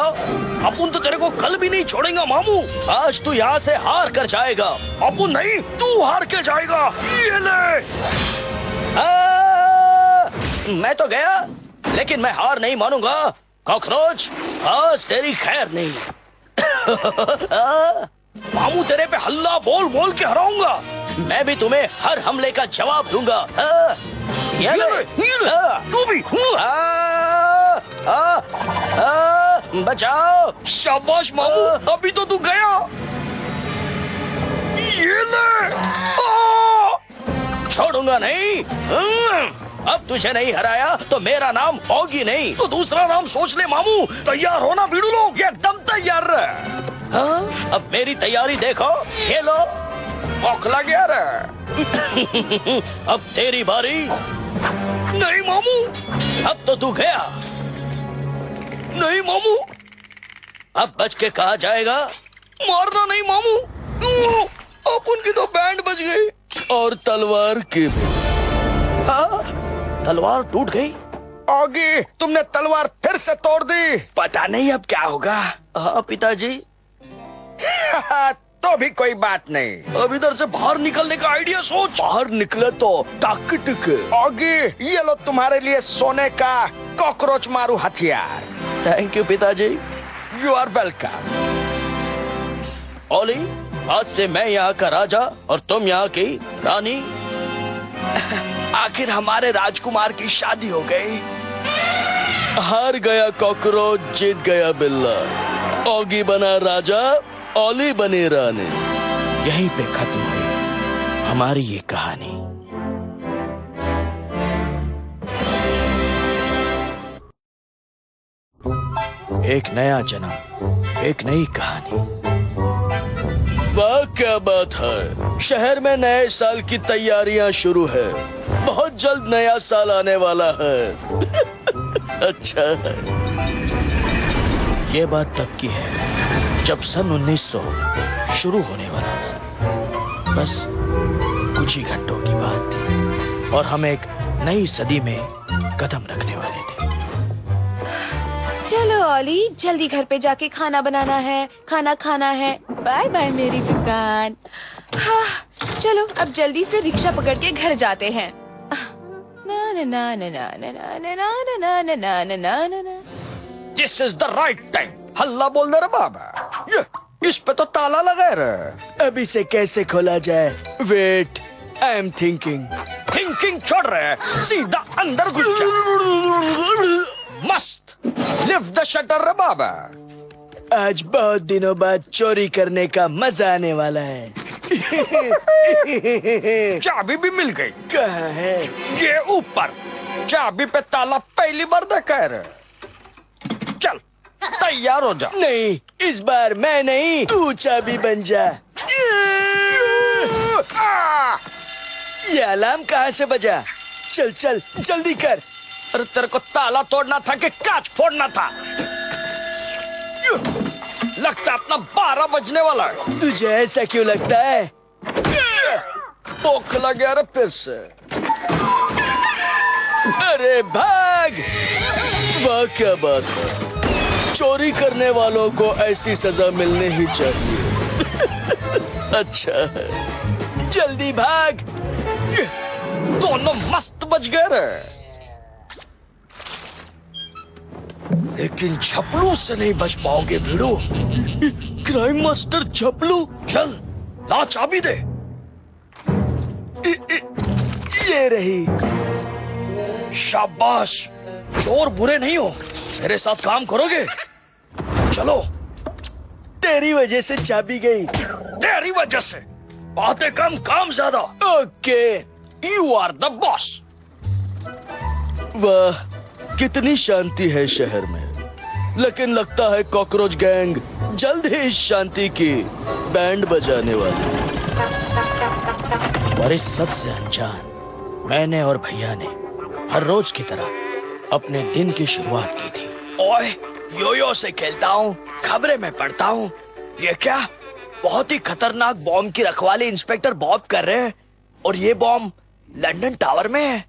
Speaker 5: अपुन तो तेरे को कल भी नहीं छोड़ेगा मामू।
Speaker 1: आज तू यहाँ से हार कर जाएगा।
Speaker 5: अपुन नहीं, तू हार के जाएगा। ये ले।
Speaker 1: मैं तो गया, लेकिन मैं हार नहीं मानूंगा। कॉकरोच, आज तेरी खैर नहीं।
Speaker 5: मामू तेरे पे हल्ला बोल बोल के हराऊंगा।
Speaker 1: मैं भी तुम्हें हर हमले का जवाब दूंगा।
Speaker 5: ये ले, तू भी।
Speaker 1: बचाओ।
Speaker 5: शाबाश मामू, अभी तो तू गया। ये ले।
Speaker 1: छोड़ूंगा नहीं। अब तुझे नहीं हराया तो मेरा नाम ऑगी नहीं
Speaker 5: तो दूसरा नाम सोच ले मामू। तैयार हो ना भिड़ू लोग, एकदम तैयार रहे।
Speaker 1: अब मेरी तैयारी देखो। ये लो।
Speaker 5: औखला गया रे।
Speaker 1: अब तेरी बारी।
Speaker 5: नहीं मामू।
Speaker 1: अब तो तू गया।
Speaker 5: नहीं मामू।
Speaker 1: अब बच के कहा जाएगा।
Speaker 5: मारना नहीं मामू। अपन की तो बैंड बज गई।
Speaker 1: और तलवार की भी। तलवार टूट गई।
Speaker 5: आगे तुमने तलवार फिर से तोड़ दी।
Speaker 1: पता नहीं अब क्या होगा। हाँ पिताजी।
Speaker 5: तो भी कोई बात नहीं।
Speaker 1: अब इधर से बाहर निकलने का आइडिया सोच। बाहर निकले तो ताकत।
Speaker 5: आगे ये लो तुम्हारे लिए सोने का कॉकरोच मारू हथियार।
Speaker 1: थैंक यू पिताजी।
Speaker 5: You are welcome.
Speaker 1: ओली, आज से मैं यहाँ का राजा और तुम यहाँ की रानी।
Speaker 5: आखिर हमारे राजकुमार की शादी हो गई।
Speaker 1: हार गया कॉकरोच, जीत गया बिल्ला। ऑगी बना राजा, ओली बनी रानी। यहीं पे खत्म हुई हमारी ये कहानी। एक नया जन्म, एक नई कहानी। वाह क्या बात है। शहर में नए साल की तैयारियां शुरू है। बहुत जल्द नया साल आने वाला है। अच्छा है। ये बात तब की है जब सन 1900 शुरू होने वाला था। बस कुछ ही घंटों की बात थी और हम एक नई सदी में कदम रखने वाले थे।
Speaker 4: चलो ओली, जल्दी घर पे जाके खाना बनाना है, खाना खाना है। बाय बाय मेरी दुकान। हाँ, चलो अब जल्दी से रिक्शा पकड़ के घर जाते हैं। ना ना ना ना ना ना ना ना ना ना ना ना ना ना ना।
Speaker 5: This is the right time. हल्ला बोल दे रे बाबा। ये इस पे तो ताला लगा रे।
Speaker 1: अब इसे कैसे खोला जाए? Wait, I am thinking.
Speaker 5: Thinking छोड़ रहे, सीधा अंदर घुस जा। मस्त। लिफ्ट द शटर रे बाबा।
Speaker 1: आज बहुत दिनों बाद चोरी करने का मजा आने वाला है।
Speaker 5: चाबी भी मिल गई।
Speaker 1: कहाँ है?
Speaker 5: ये ऊपर। चाबी पे ताला पहली बार देखा है। चल तैयार हो जा।
Speaker 1: नहीं, इस बार मैं नहीं, तू चाबी बन जा। ये अलार्म कहाँ से बजा? चल चल जल्दी कर।
Speaker 5: अरे तेरे को ताला तोड़ना था कि कांच फोड़ना था? लगता अपना 12 बजने वाला है।
Speaker 1: तुझे ऐसा क्यों लगता है?
Speaker 5: भूख लग गया रे फिर से।
Speaker 1: अरे भाग! वाह क्या बात है। चोरी करने वालों को ऐसी सजा मिलनी ही चाहिए। अच्छा है, जल्दी भाग।
Speaker 5: दोनों मस्त बच गए रे। लेकिन झपलू से नहीं बच पाओगे भिड़ो।
Speaker 1: Crime master झपलू।
Speaker 5: चल ला चाबी दे।
Speaker 1: ये रही।
Speaker 5: शाबाश, चोर बुरे नहीं हो। मेरे साथ काम करोगे? चलो।
Speaker 1: तेरी वजह से चाबी गई।
Speaker 5: तेरी वजह से? बातें कम काम ज्यादा।
Speaker 1: Okay,
Speaker 5: you are the boss.
Speaker 1: वाह, कितनी शांति है शहर में। लेकिन लगता है कॉकरोच गैंग जल्द ही इस शांति की बैंड बजाने वाली। और इस सबसे अनजान मैंने और भैया ने हर रोज की तरह अपने दिन की शुरुआत की थी।
Speaker 5: ओए, योयो से खेलता हूँ, खबरें में पढ़ता हूँ। ये क्या? बहुत ही खतरनाक बॉम्ब की रखवाली इंस्पेक्टर बॉब कर रहे हैं। और ये बॉम्ब लंदन टावर में है।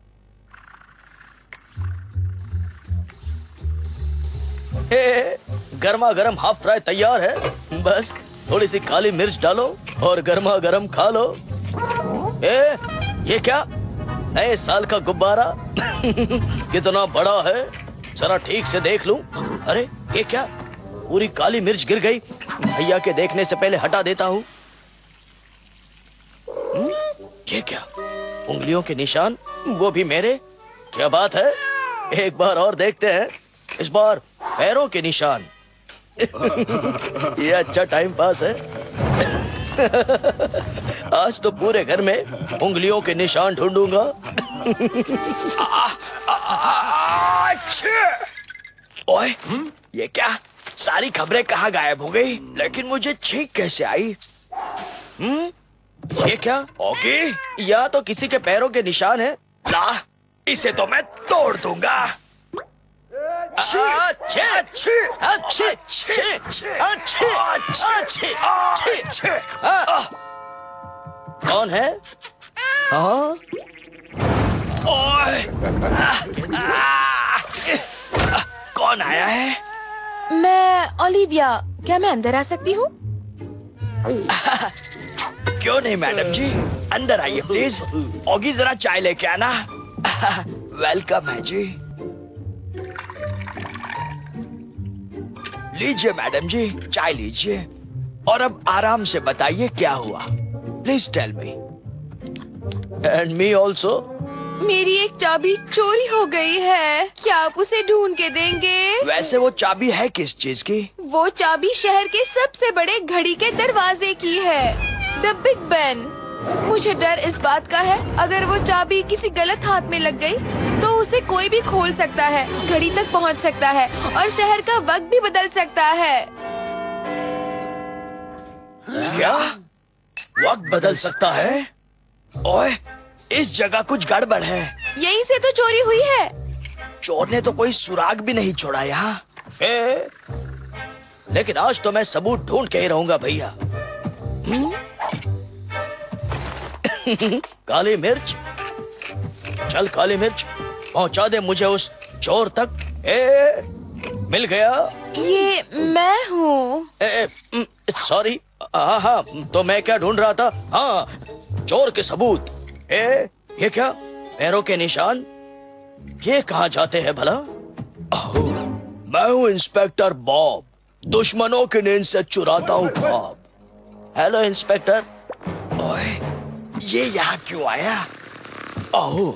Speaker 1: गर्मा गर्म हाफ फ्राई तैयार है, बस थोड़ी सी काली मिर्च डालो और गर्मा गर्म खा लो। ये क्या, नए साल का गुब्बारा? कितना बड़ा है, जरा ठीक से देख लूं। अरे ये क्या, पूरी काली मिर्च गिर गई। भैया के देखने से पहले हटा देता हूं। ये क्या, उंगलियों के निशान, वो भी मेरे? क्या बात है, एक बार और देखते हैं, इस बार पैरों के निशान। ये अच्छा टाइम पास है। आज तो पूरे घर में उंगलियों के निशान ढूंढूंगा। ओए, ये क्या, सारी खबरें कहाँ गायब हो गई, लेकिन मुझे छींक कैसे आई? ये क्या, ओके, या तो किसी के पैरों के निशान है। ला, इसे तो मैं तोड़ दूंगा। कौन है? हाँ, कौन आया है?
Speaker 4: मैं ओलिविया, क्या मैं अंदर आ सकती हूँ?
Speaker 5: क्यों नहीं मैडम जी, अंदर आइए प्लीज। ओगी जरा चाय लेके आना। वेलकम है जी। लीजिए मैडम जी, चाय लीजिए और अब आराम से बताइए क्या हुआ। Please tell me.
Speaker 1: And me also.
Speaker 4: मेरी एक चाबी चोरी हो गई है, क्या आप उसे ढूंढ के देंगे?
Speaker 5: वैसे वो चाबी है किस चीज की?
Speaker 4: वो चाबी शहर के सबसे बड़े घड़ी के दरवाजे की है, द बिग बेन। मुझे डर इस बात का है, अगर वो चाबी किसी गलत हाथ में लग गई तो उसे कोई भी खोल सकता है, घड़ी तक पहुंच सकता है और शहर का वक्त भी बदल सकता है।
Speaker 5: क्या वक्त बदल सकता है? ओए, इस जगह कुछ गड़बड़ है।
Speaker 4: यहीं से तो चोरी हुई है।
Speaker 5: चोर ने तो कोई सुराग भी नहीं छोड़ा यहाँ।
Speaker 1: लेकिन आज तो मैं सबूत ढूंढ के ही रहूंगा भैया। काली मिर्च, चल काली मिर्च, पहुंचा दे मुझे उस चोर तक। मिल गया।
Speaker 4: ये मैं हूँ।
Speaker 1: सॉरी। हाँ, तो मैं क्या ढूंढ रहा था? हाँ, चोर के सबूत। ये क्या, पैरों के निशान, ये कहाँ जाते हैं भला? मैं हूँ इंस्पेक्टर बॉब, दुश्मनों की नींद से चुराता हूँ ख्वाब। Hello inspector.
Speaker 5: ओए, ये यहाँ क्यों आया?
Speaker 1: ओह,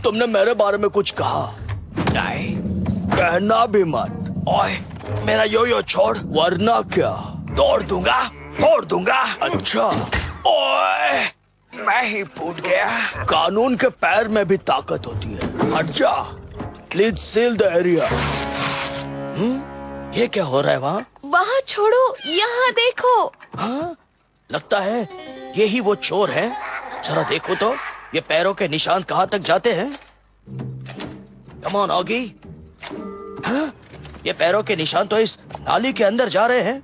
Speaker 1: तुमने मेरे बारे में कुछ कहा?
Speaker 5: नहीं,
Speaker 1: कहना भी मत।
Speaker 5: ओए, मेरा यो छोड़
Speaker 1: वरना क्या
Speaker 5: तोड़ दूंगा, फोड़ दूंगा।
Speaker 1: अच्छा,
Speaker 5: ओए, मैं ही फूट गया।
Speaker 1: कानून के पैर में भी ताकत होती है। हट जा। Please seal the area. ये क्या हो रहा है वहाँ?
Speaker 4: वहाँ छोड़ो, यहाँ देखो।
Speaker 1: हाँ, लगता है यही वो चोर है। जरा देखो तो, ये पैरों के निशान कहाँ तक जाते हैं? Come on Oggy. हाँ, ये पैरों के निशान तो इस नाली के अंदर जा रहे हैं।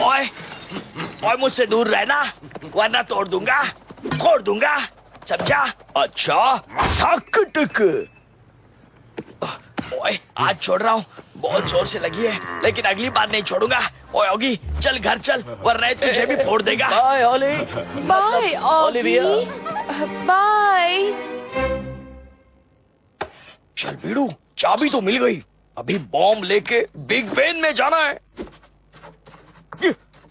Speaker 5: ओए, ओए, मुझसे दूर रहना, वरना तोड़ दूंगा, फोड़ दूंगा, समझा?
Speaker 1: अच्छा, ठक टिक।
Speaker 5: ओए, आज छोड़ रहा हूँ, बहुत जोर से लगी है, लेकिन अगली बार नहीं छोड़ूंगा। ओए ओगी, चल घर चल, वरना तुझे भी फोड़ देगा।
Speaker 1: Bye Olly.
Speaker 4: Bye
Speaker 1: Olivia.
Speaker 4: Bye.
Speaker 5: चल बीड़ू, चाबी तो मिल गई, अभी बॉम्ब लेके बिग बेन में जाना है।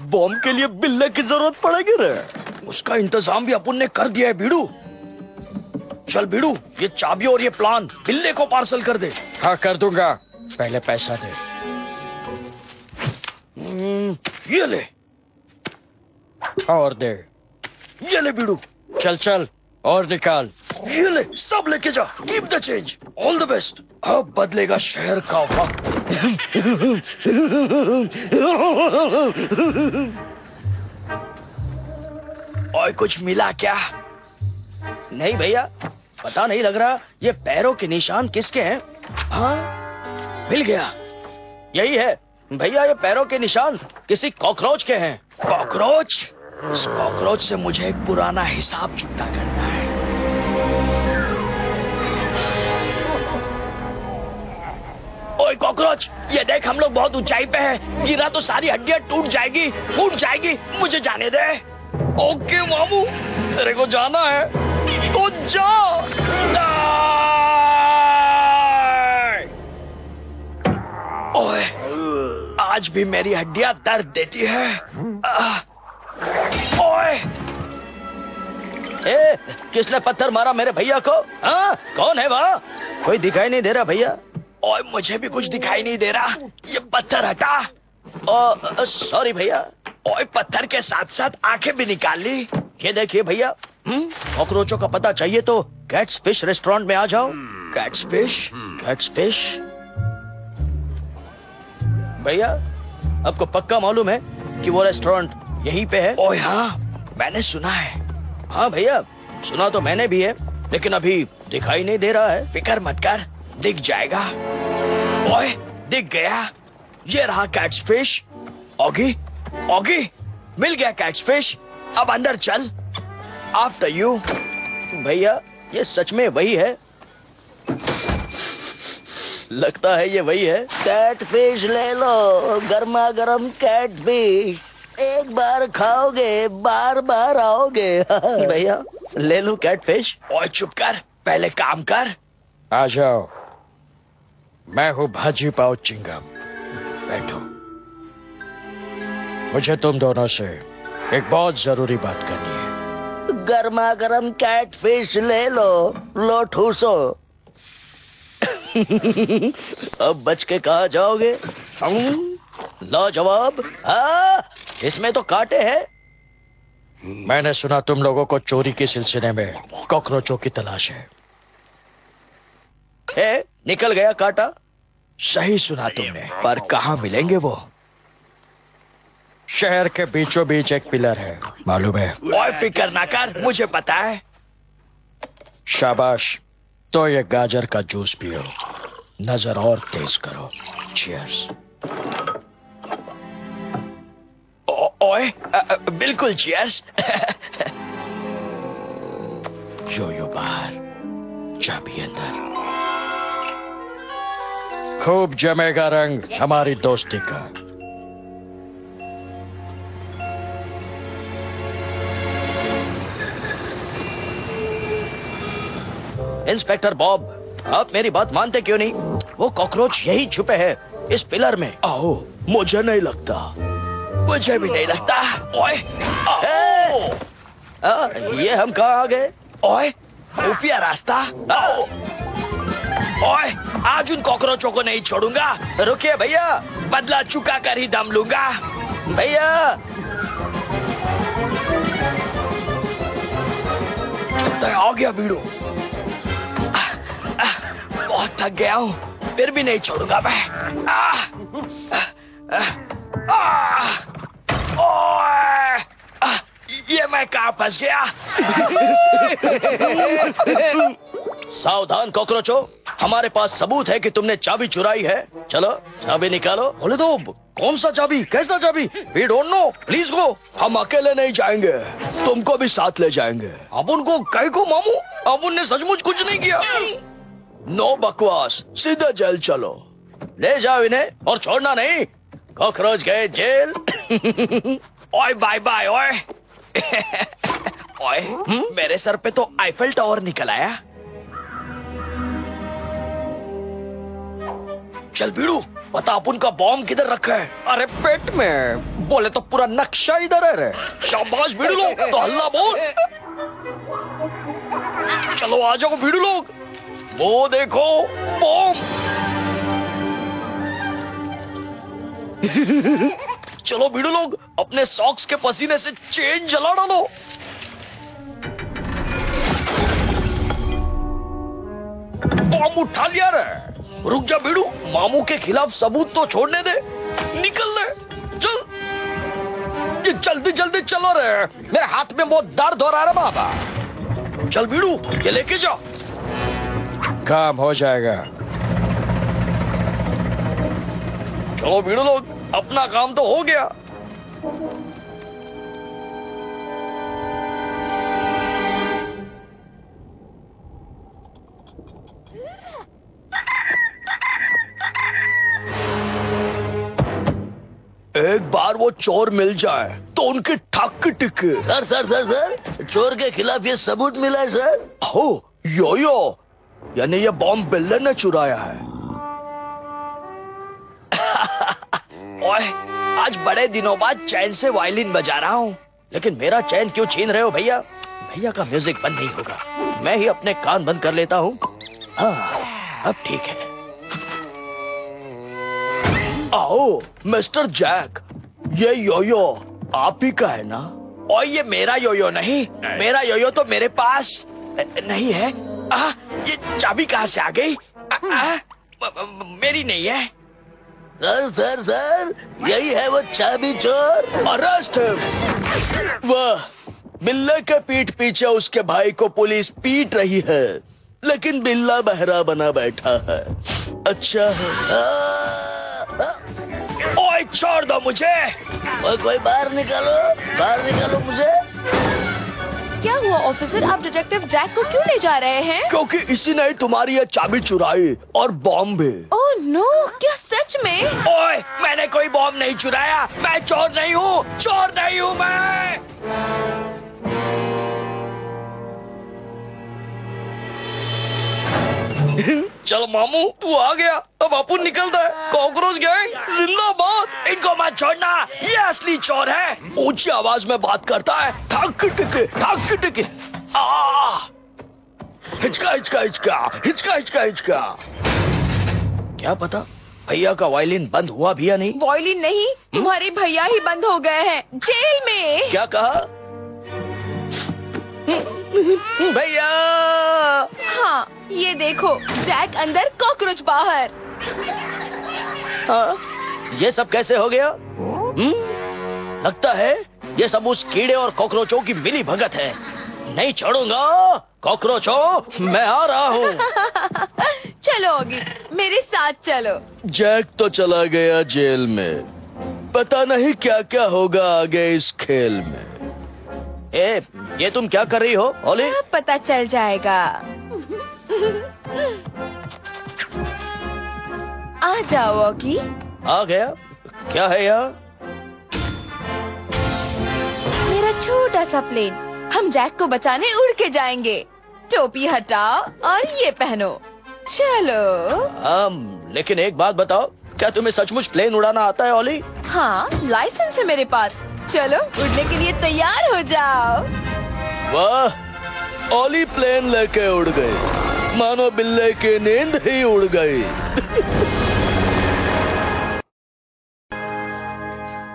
Speaker 1: बॉम्ब के लिए बिल्ले की जरूरत पड़ेगी रे।
Speaker 5: उसका इंतजाम भी अपन ने कर दिया है बीड़ू। चल बीड़ू, ये चाबी और ये प्लान बिल्ले को पार्सल कर दे।
Speaker 1: हाँ, कर दूंगा, पहले पैसा दे।
Speaker 5: ये ले,
Speaker 1: और दे।
Speaker 5: ये ले बीड़ू,
Speaker 1: चल चल और निकाल।
Speaker 5: ये ले, सब लेके जा। Keep the change, all the best. अब बदलेगा शहर का वक्त। और कुछ मिला क्या?
Speaker 1: नहीं भैया, पता नहीं लग रहा ये पैरों के निशान किसके हैं। हाँ, मिल गया, यही है भैया, ये पैरों के निशान किसी कॉकरोच के हैं।
Speaker 5: कॉकरोच? इस कॉकरोच से मुझे एक पुराना हिसाब चुकता करना है। ओए कॉकरोच, ये देख हम लोग बहुत ऊंचाई पे हैं। गिरा तो सारी हड्डियां टूट जाएगी, फूट जाएगी। मुझे जाने दे। ओके मामू, तेरे को जाना है तो जा। ओए, आज भी मेरी हड्डियां दर्द देती है। ओए, किसने पत्थर मारा मेरे भैया को? हाँ, कौन है वहाँ? कोई दिखाई नहीं दे रहा भैया। ओए, मुझे भी कुछ दिखाई नहीं दे रहा। ये पत्थर हटा। सॉरी भैया। ओए, पत्थर के साथ साथ आंखें भी निकाल ली। ये देखिए भैया, कॉकरोचों का पता चाहिए तो कैट्स फिश रेस्टोरेंट में आ जाओ। Cats fish, cats fish. भैया, आपको पक्का मालूम है कि वो रेस्टोरेंट यहीं पे है? ओए हाँ, मैंने सुना है। हाँ भैया, सुना तो मैंने भी है, लेकिन अभी दिखाई नहीं दे रहा है। फिक्र मत कर, दिख जाएगा। ओए, दिख गया। ये रहा कैट्स फिश। ऑगी, ऑगी, मिल गया कैट्स फिश। अब अंदर चल। After you. भैया, ये सच में वही है? लगता है ये वही है। कैट फिश ले लो, गर्मा गर्म कैट फिश। एक बार खाओगे बार बार आओगे। भैया, ले लो कैट फिश। ओए चुप कर, पहले काम कर। आ जाओ, मैं हूँ भाजी पाव चिंगम। बैठो। मुझे तुम दोनों से एक बहुत जरूरी बात करनी है। गर्मा गर्म कैट फिश ले लो, लो ठूसो। अब बच के कहा जाओगे? लो जवाब। हाँ, इसमें तो कांटे हैं। मैंने सुना तुम लोगों को चोरी के सिलसिले में कॉकरोचों की तलाश है। निकल गया कांटा। सही सुना तुमने, पर कहाँ मिलेंगे वो? शहर के बीचों बीच एक पिलर है, मालूम है? ओए फिक्र ना कर, मुझे पता है। शाबाश, तो ये गाजर का जूस पियो, नजर और तेज करो। चीयर्स। ओए, बिल्कुल चीयर्स। जो बाहर, चाबी अंदर। खूब जमेगा रंग हमारी दोस्ती का। इंस्पेक्टर बॉब, आप मेरी बात मानते क्यों नहीं? वो कॉकरोच यही छुपे हैं इस पिलर में। आओ, मुझे नहीं लगता। मुझे भी नहीं लगता। ओए, ये हम कहाँ आ गए? ओए, खुफिया रास्ता। आओ। ओए, आज उन कॉकरोचों को नहीं छोड़ूंगा। रुकिए भैया, बदला चुका कर ही दम लूंगा। भैया, आ गया बीड़ू। बहुत थक गया हूं, फिर भी नहीं छोड़ूंगा मैं। ये मैं कहां फंस गया? सावधान कॉकरोचों, हमारे पास सबूत है कि तुमने चाबी चुराई है। चलो चाबी निकालो। बोले तो कौन सा चाबी, कैसा चाबी? We don't know, please go. हम अकेले नहीं जाएंगे, तुमको भी साथ ले जाएंगे। अब उनको कहीं को मामू, अब उनने सचमुच कुछ नहीं किया। नो बकवास, सीधा जेल चलो। ले जाओ इन्हें और छोड़ना नहीं। कॉकरोच गए जेल। ओए बाय बाय। ओए ओए, मेरे सर पे तो आईफेल टावर निकल आया। चल बीड़ू, बता अपन का बॉम्ब किधर रखा है? अरे पेट में। बोले तो पूरा नक्शा इधर है रे। शाबाश बीड़ू लोग, तो हल्ला बोल। चलो आ जाओ बीड़ू लोग, वो देखो बॉम्ब। चलो बीड़ू लोग, अपने सॉक्स के पसीने से चेन जला डालो। बॉम्ब उठा लिया रे। रुक जा बीड़ू, मामू के खिलाफ सबूत तो छोड़ने दे। निकल ले, चल। ये जल्दी जल्दी चलो रे, मेरे हाथ में बहुत दर्द हो रहा है बाबा। चल बीड़ू, ये लेके जाओ। काम हो जाएगा। चलो बीड़ू लोग, अपना काम तो हो गया।
Speaker 1: अगर वो चोर मिल जाए तो उनकी ठक टिके।
Speaker 5: सर सर सर सर, चोर के खिलाफ ये सबूत मिला है सर।
Speaker 1: हो यो यानी ये बॉम्ब बिल्ले ने चुराया है। ओए, आज बड़े दिनों बाद चैन से वायलिन बजा रहा हूँ, लेकिन मेरा चैन क्यों छीन रहे हो भैया? भैया का म्यूजिक बंद नहीं होगा, मैं ही अपने कान बंद कर लेता हूँ। हाँ, अब ठीक है। आओ मिस्टर जैक, ये योयो आप ही का है ना? और ये मेरा योयो नहीं, मेरा योयो तो मेरे पास नहीं है। ये चाबी कहाँ से आ गई? मेरी नहीं है।
Speaker 5: सर सर सर, यही है वो चाबी चोर।
Speaker 1: Arrest him. वाह, बिल्ले के पीठ पीछे उसके भाई को पुलिस पीट रही है, लेकिन बिल्ला बहरा बना बैठा है। अच्छा है। ओए, छोड़ दो मुझे।
Speaker 5: ओए, कोई बाहर निकालो मुझे।
Speaker 4: क्या हुआ ऑफिसर, आप डिटेक्टिव जैक को क्यों ले जा रहे हैं?
Speaker 1: क्योंकि इसी ने तुम्हारी ये चाबी चुराई और बॉम्ब भी।
Speaker 4: ओह नो, क्या सच में?
Speaker 1: ओए, मैंने कोई बॉम्ब नहीं चुराया, मैं चोर नहीं हूँ मैं। चल मामू, तू आ गया, अब अपन निकलता है। कॉकरोच गैंग जिंदाबाद, इनको मत छोड़ना, ये असली चोर है। ऊंची आवाज में बात करता है, ठक टिके। हिचका। क्या पता भैया का वायलिन बंद हुआ भी या नहीं?
Speaker 4: वायलिन नहीं, तुम्हारे भैया ही बंद हो गए हैं जेल में।
Speaker 1: क्या कहा? भैया।
Speaker 4: हाँ, ये देखो, जैक अंदर, कॉकरोच बाहर।
Speaker 1: हाँ, ये सब कैसे हो गया? लगता है ये सब उस कीड़े और कॉकरोचों की मिली भगत है। नहीं छोड़ूंगा कॉकरोचों, मैं आ रहा हूँ।
Speaker 4: चलो ऑगी, मेरे साथ चलो।
Speaker 1: जैक तो चला गया जेल में, पता नहीं क्या क्या होगा आगे इस खेल में। ये तुम क्या कर रही हो ओली?
Speaker 4: पता चल जाएगा। आ जाओ ऑगी।
Speaker 1: आ गया? क्या है यहाँ?
Speaker 4: मेरा छोटा सा प्लेन, हम जैक को बचाने उड़ के जाएंगे। टोपी हटाओ और ये पहनो। चलो।
Speaker 1: लेकिन एक बात बताओ, क्या तुम्हें सचमुच प्लेन उड़ाना आता है ओली?
Speaker 4: हाँ, लाइसेंस है मेरे पास। चलो, उड़ने के लिए तैयार हो जाओ।
Speaker 1: वाह, ओली प्लेन लेके उड़ गई, मानो बिल्ले की नींद ही उड़ गई।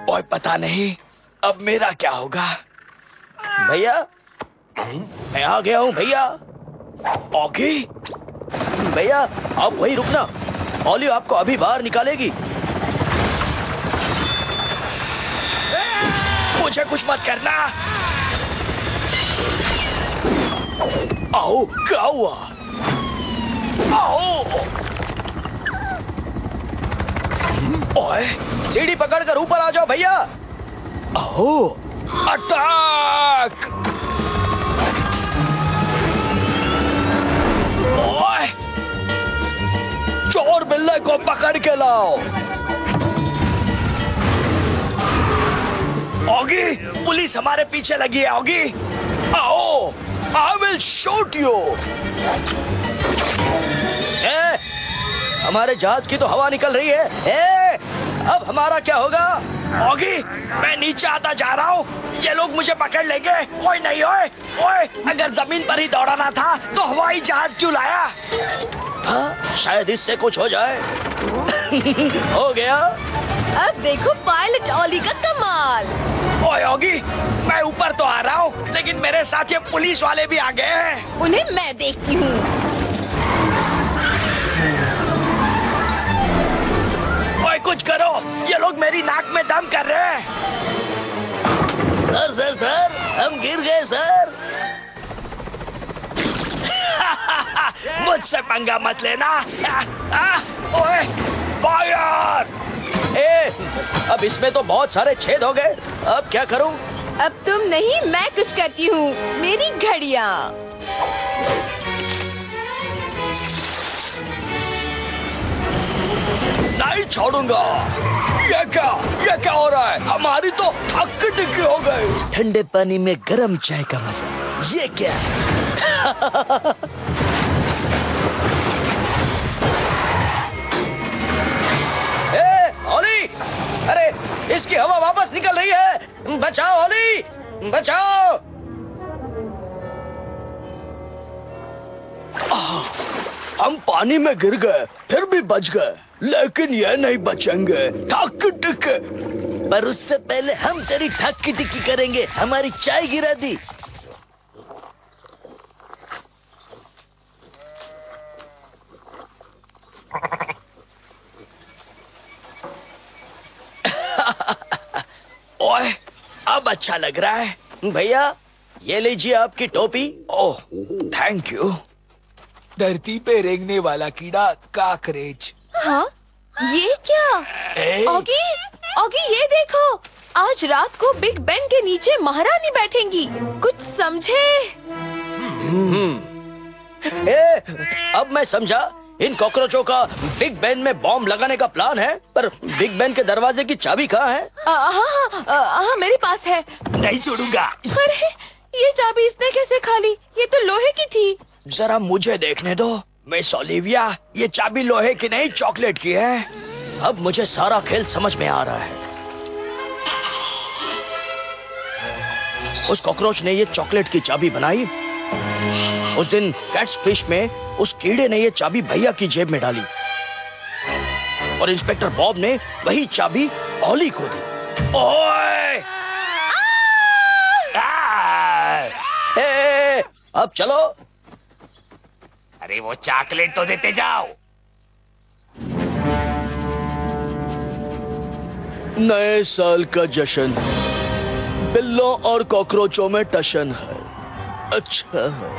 Speaker 1: ओए, पता नहीं अब मेरा क्या होगा। भैया, मैं आ गया हूँ भैया। ओके भैया, आप वहीं रुकना, ओली आपको अभी बाहर निकालेगी। मुझे कुछ मत करना। आओ, क्या हुआ? आओ। ओए, सीढ़ी पकड़कर ऊपर आ जाओ भैया। आओ, अटैक। ओए, चोर बिल्ले को पकड़ के लाओ। ऑगी, पुलिस हमारे पीछे लगी है। ऑगी, आओ, आई विल शूट यू। हमारे जहाज की तो हवा निकल रही है। अब हमारा क्या होगा? ऑगी, मैं नीचे आता जा रहा हूँ, ये लोग मुझे पकड़ लेंगे। ओए नहीं, ओए, अगर जमीन पर ही दौड़ाना था तो हवाई जहाज क्यों लाया? हाँ, शायद इससे कुछ हो जाए। हो गया।
Speaker 4: अब देखो पायलट ओली का कमाल।
Speaker 1: ओए ऑगी, मैं ऊपर तो आ रहा हूँ, लेकिन मेरे साथ ये पुलिस वाले भी आ गए हैं।
Speaker 4: उन्हें मैं देखती हूँ।
Speaker 1: ओए, कुछ करो, ये लोग मेरी नाक में दम कर रहे हैं।
Speaker 5: सर, हम गिर गए सर।
Speaker 1: मुझसे पंगा मत लेना। ओए, फायर! अब इसमें तो बहुत सारे छेद हो गए, अब क्या करूं?
Speaker 4: अब तुम नहीं, मैं कुछ करती हूँ। मेरी घड़ियाँ।
Speaker 1: नहीं छोड़ूंगा। ये क्या हो रहा है? हमारी तो हक्की टिक्की हो गई।
Speaker 3: ठंडे पानी में गरम चाय का मजा, ये क्या? होली, अरे इसकी हवा वापस निकल रही है। बचाओ होली, बचाओ।
Speaker 1: हम पानी में गिर गए, फिर भी बच गए, लेकिन ये नहीं बचेंगे। हक्की टिक्की।
Speaker 3: पर उससे पहले हम तेरी ठक्की टिक्की करेंगे। हमारी चाय गिरा दी।
Speaker 1: ओए, अब अच्छा लग रहा है।
Speaker 3: भैया ये लीजिए आपकी टोपी।
Speaker 1: ओह, थैंक यू।
Speaker 2: धरती पे रेंगने वाला कीड़ा काकरेच।
Speaker 4: हाँ, ये क्या?
Speaker 1: ए,
Speaker 4: ऑगी, ऑगी ये देखो, आज रात को बिग बेन के नीचे महारानी बैठेंगी। कुछ समझे?
Speaker 3: अब मैं समझा। इन कॉकरोचों का बिग बेन में बॉम्ब लगाने का प्लान है, पर बिग बेन के दरवाजे की चाबी कहाँ है?
Speaker 4: हाँ, मेरे पास है।
Speaker 1: नहीं छोड़ूंगा।
Speaker 4: अरे ये चाबी इसने कैसे खा ली? ये तो लोहे की थी।
Speaker 1: जरा मुझे देखने दो मिस ओलिविया, ये चाबी लोहे की नहीं चॉकलेट की है।
Speaker 3: अब मुझे सारा खेल समझ में आ रहा है। उस कॉकरोच ने ये चॉकलेट की चाबी बनाई। उस दिन कैट्स फिश में उस कीड़े ने ये चाबी भैया की जेब में डाली और इंस्पेक्टर बॉब ने वही चाबी ओली को दी।
Speaker 1: ओए!
Speaker 3: अब चलो।
Speaker 2: अरे वो चॉकलेट तो देते जाओ।
Speaker 1: नए साल का जश्न, बिल्लों और कॉकरोचों में टशन है। अच्छा है,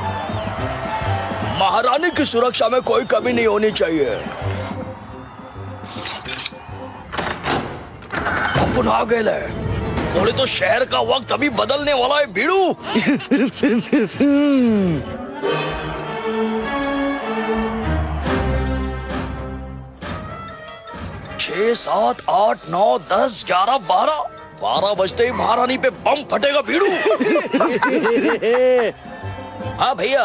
Speaker 1: महारानी की सुरक्षा में कोई कमी नहीं होनी चाहिए। अपन आ गए ले। बोले तो शहर का वक्त अभी बदलने वाला है भीड़ू। 6, 7, 8, 9, 10, 11, 12 बजते ही महारानी पे बम फटेगा भीड़ू।
Speaker 3: हाँ भैया,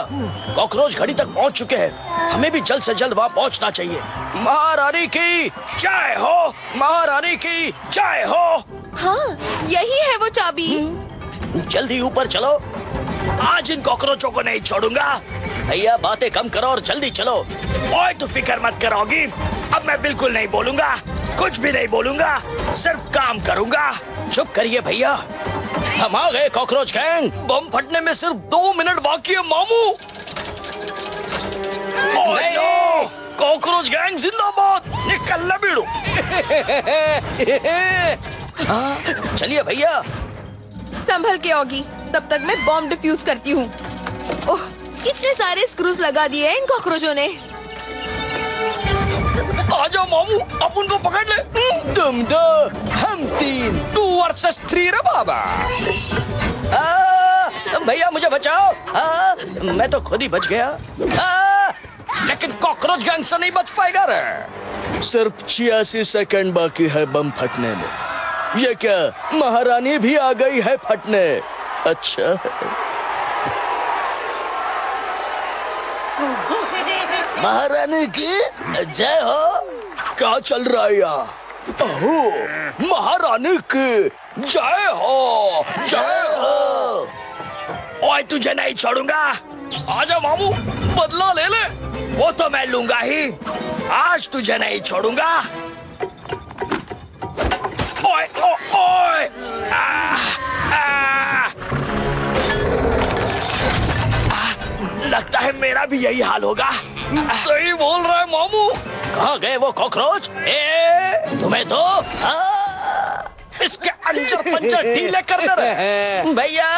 Speaker 3: कॉकरोच घड़ी तक पहुंच चुके हैं। हमें भी जल्द से जल्द वहां पहुंचना चाहिए। महारानी की
Speaker 1: जय हो, महारानी की जय हो।
Speaker 4: हाँ, यही है वो चाबी।
Speaker 3: जल्दी ऊपर चलो।
Speaker 1: आज इन कॉकरोचों को नहीं छोड़ूंगा।
Speaker 3: भैया बातें कम करो और जल्दी चलो।
Speaker 1: ओए तू फिक्र मत करोगी। अब मैं बिल्कुल नहीं बोलूंगा, कुछ भी नहीं बोलूंगा, सिर्फ काम करूंगा।
Speaker 3: चुप करिए भैया, हम आ गए कॉकरोच गैंग।
Speaker 1: बम फटने में सिर्फ 2 मिनट बाकी है मामू। ओए नो, कॉकरोच गैंग जिंदाबाद। निकल ले भीड़ू।
Speaker 3: हाँ, चलिए भैया।
Speaker 4: संभल के ऑगी, तब तक मैं बॉम्ब डिफ्यूज करती हूँ। ओह, कितने सारे स्क्रूज लगा दिए हैं इन कॉकरोचों ने।
Speaker 1: आजा मामू, अपन को पकड़ ले।
Speaker 3: तुम 2, हम 3।
Speaker 1: 2 वर्सेस 3 रे बाबा।
Speaker 3: भैया मुझे बचाओ। मैं तो खुद ही बच गया।
Speaker 1: लेकिन कॉकरोच गैंग से नहीं बच पाएगा रे।
Speaker 5: सिर्फ 86 सेकंड बाकी है बम फटने में। ये क्या, महारानी भी आ गई है फटने? अच्छा,
Speaker 3: महारानी की जय हो।
Speaker 5: क्या चल रहा है यहाँ? ओह, महारानी की जय हो, जय हो।
Speaker 1: ओए तुझे नहीं छोड़ूंगा। आजा मामू, बदला ले ले। वो तो मैं लूंगा ही। आज तुझे नहीं छोड़ूंगा। ओए ओए, लगता है मेरा भी यही हाल होगा। सही बोल रहा है मामू।
Speaker 3: कहाँ गए वो कॉकरोच? तुम्हें तो
Speaker 1: इसके अंजर पंजर ढीले कर दे रहे।
Speaker 3: भैया।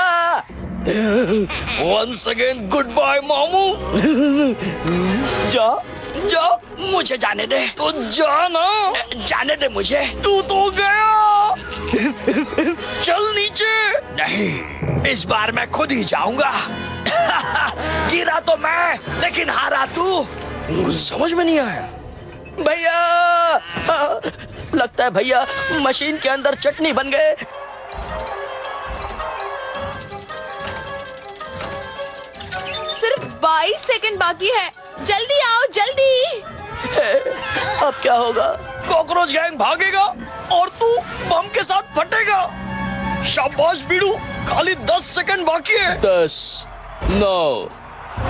Speaker 1: वंस अगेन गुड बाय मामू। जा जा, मुझे जाने दे। तो जा ना, जाने दे मुझे। तू तो गया। चल नीचे। नहीं, इस बार मैं खुद ही जाऊंगा। गिरा तो मैं, लेकिन हारा तू।
Speaker 3: समझ में नहीं आया। भैया लगता है भैया मशीन के अंदर चटनी बन गए।
Speaker 4: सिर्फ 22 सेकंड बाकी है, जल्दी आओ जल्दी।
Speaker 3: अब क्या होगा?
Speaker 5: कॉकरोच गैंग भागेगा और तू बम के साथ फटेगा। शाबाश बीड़ू, खाली 10 सेकंड बाकी है।
Speaker 1: 10, 9,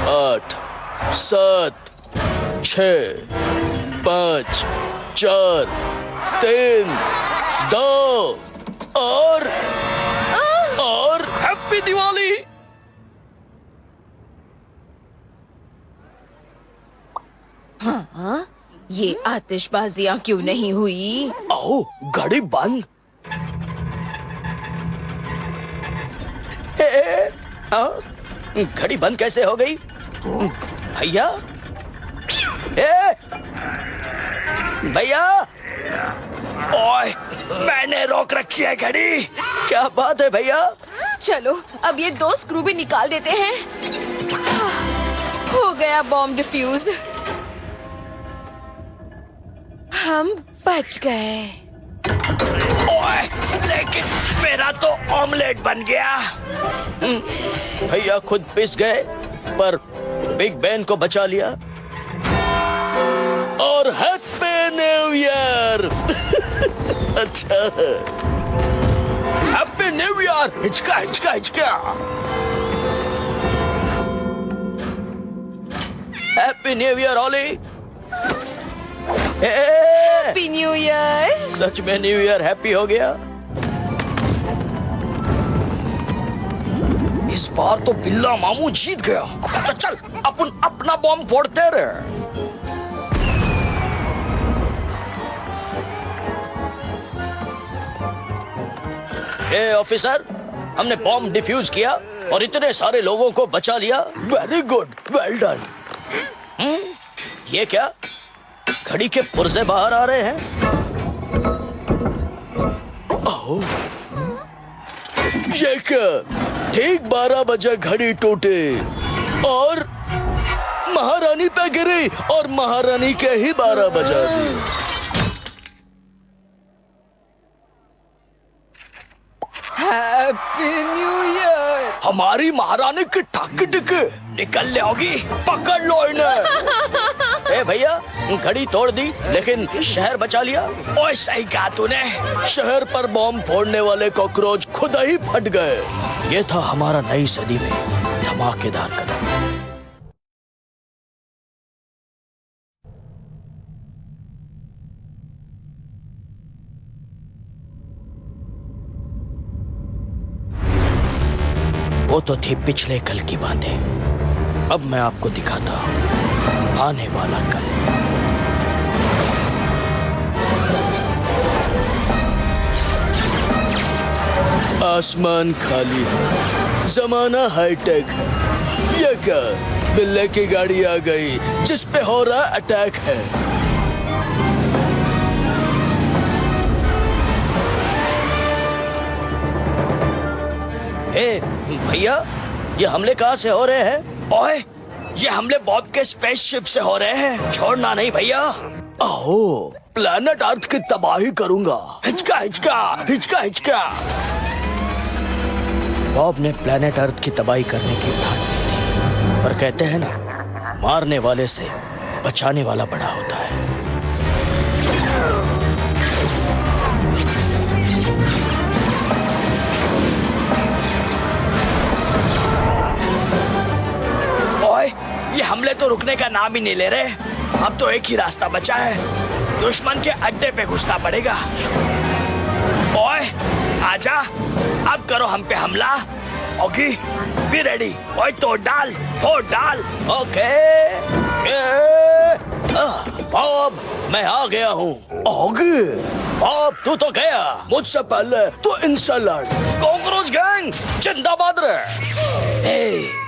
Speaker 1: 8, 7, 6, 5, 4, 3, 2 और
Speaker 5: हैप्पी दिवाली।
Speaker 4: हाँ, ये आतिशबाजियां क्यों नहीं हुई?
Speaker 3: आओ, घड़ी बंद। घड़ी बंद कैसे हो गई? भैया, भैया,
Speaker 5: ओए, मैंने रोक रखी है घड़ी।
Speaker 3: क्या बात है भैया?
Speaker 4: चलो अब ये 2 स्क्रू भी निकाल देते हैं। हो गया बॉम्ब डिफ्यूज। हम बच गए।
Speaker 5: ओए, लेकिन मेरा तो ऑमलेट बन गया।
Speaker 1: भैया खुद पिस गए पर बिग बैन को बचा लिया। और हैप्पी न्यू ईयर। अच्छा है।
Speaker 5: Happy new year. हिचका हिचका हिचका।
Speaker 3: Happy new year Olly.
Speaker 4: Happy new year.
Speaker 3: सच में न्यू ईयर हैप्पी हो गया।
Speaker 5: इस बार तो बिल्ला मामू जीत गया। तो चल अपन अपना बॉम्ब फोड़ते रहे।
Speaker 3: ऑफिसर, हमने बॉम्ब डिफ्यूज किया और इतने सारे लोगों को बचा लिया। Very good, well done. ये क्या? घड़ी के पुर्जे बाहर आ रहे हैं।
Speaker 1: ओह, ये क्या? ठीक 12 बजे घड़ी टूटी और महारानी पे गिरी और महारानी के ही 12 बजा दी।
Speaker 4: Happy new year.
Speaker 5: हमारी महारानी की ठाकी टिकी निकल ले होगी। पकड़ लो इन्हें।
Speaker 3: ए भैया, घड़ी तोड़ दी लेकिन शहर बचा लिया।
Speaker 5: ओए, सही कहा तूने।
Speaker 1: शहर पर बॉम्ब फोड़ने वाले कॉकरोच खुद ही फट गए।
Speaker 3: ये था हमारा नई सदी में धमाकेदार कदम। वो तो थी पिछले कल की बातें। अब मैं आपको दिखाता हूं आने वाला कल।
Speaker 1: आसमान खाली है, जमाना हाईटेक है। ये क्या? बिल्ले की गाड़ी आ गई जिस पे हो रहा अटैक है।
Speaker 3: भैया, ये हमले कहां से हो रहे हैं?
Speaker 5: ओए, ये हमले बॉब के स्पेसशिप से हो रहे हैं। छोड़ना नहीं भैया।
Speaker 1: आओ, प्लेनेट अर्थ की तबाही करूंगा।
Speaker 5: हिचका हिचका हिचका हिचका।
Speaker 3: बॉब ने प्लेनेट अर्थ की तबाही करने की ठान ली, पर कहते हैं ना, मारने वाले से बचाने वाला बड़ा होता है।
Speaker 5: ये हमले तो रुकने का नाम ही नहीं ले रहे। अब तो एक ही रास्ता बचा है, दुश्मन के अड्डे पे घुसना पड़ेगा। ओए, आजा, अब करो हम पे हमला। Okay, be ready. ओए, तोड़ डाल, तोड़ डाल।
Speaker 3: ओके। बॉब, मैं आ गया हूँ।
Speaker 1: ओगे,
Speaker 3: बॉब, तू तो गया।
Speaker 1: मुझसे पहले तो इनसे लड़।
Speaker 5: कॉकरोच गैंग जिंदाबाद रहे।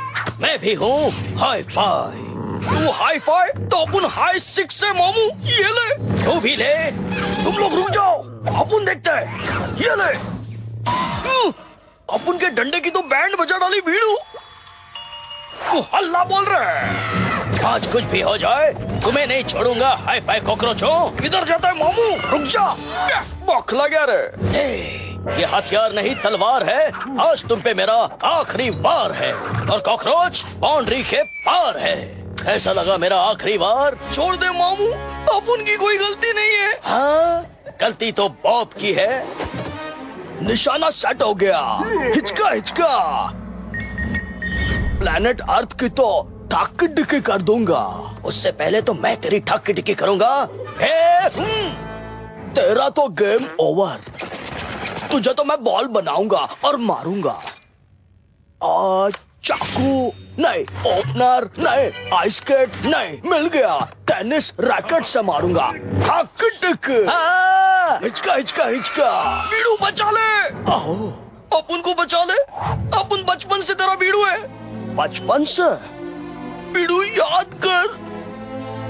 Speaker 3: मैं भी हूँ हाई फाई।
Speaker 5: तू हाई फाई तो अपन हाई 6 से मामू। ये ले।
Speaker 3: तू भी ले।
Speaker 5: तुम लोग रुक जाओ, अपन देखते हैं। ये ले। अपन के डंडे की तो बैंड बजा डाली भीड़ू। तू हल्ला बोल रहा है।
Speaker 1: आज कुछ भी हो जाए तुम्हें नहीं छोड़ूंगा। हाय फाय कॉकरोचों, किधर जाता है मामू? रुक जा,
Speaker 5: बौखला गया रे।
Speaker 1: ये हथियार नहीं तलवार है। आज तुम पे मेरा आखिरी वार है और कॉकरोच बाउंड्री के पार है। ऐसा लगा मेरा आखिरी वार।
Speaker 5: छोड़ दे मामू, अब उनकी कोई गलती नहीं है।
Speaker 1: हाँ, गलती तो बॉब की है। निशाना सेट हो गया। हिचका हिचका, प्लेनेट अर्थ की तो ठाक डिकी कर दूंगा। उससे पहले तो मैं तेरी ठाक डिकी करूंगा। तेरा तो गेम ओवर। तुझे तो मैं बॉल बनाऊंगा और मारूंगा। चाकू नहीं, ओपनर नहीं, आइस स्केट नहीं, मिल गया। टेनिस रैकेट से मारूंगा। ठाक डिकी। हिचका हिचका हिचका।
Speaker 5: बीड़ू बचा ले।
Speaker 1: आहो,
Speaker 5: अपन को बचा ले। अपन बचपन से तेरा बीड़ू है।
Speaker 1: बचपन से?
Speaker 5: बीड़ू याद कर।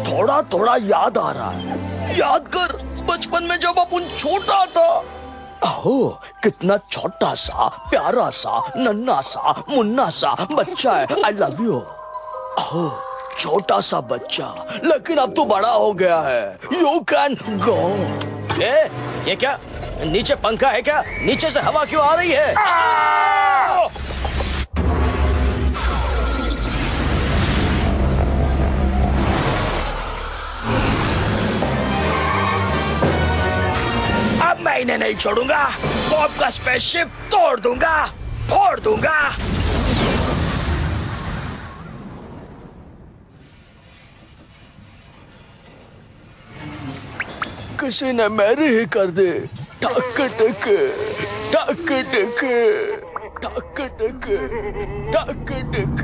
Speaker 1: थोड़ा थोड़ा याद आ रहा है।
Speaker 5: याद कर बचपन में जब अपन छोटा था।
Speaker 1: अहो, कितना छोटा सा, प्यारा सा, नन्हा सा, मुन्ना सा बच्चा है। I love you. अहो, छोटा सा बच्चा, लेकिन अब तो बड़ा हो गया है। You can go. ये क्या? नीचे पंखा है क्या? नीचे से हवा क्यों आ रही है? अब मैं इन्हें नहीं छोड़ूंगा। बॉब का स्पेसशिप तोड़ दूंगा, फोड़ दूंगा। किसी ने मेरी ही कर दी। टक टक टक टक टक टक टक टक।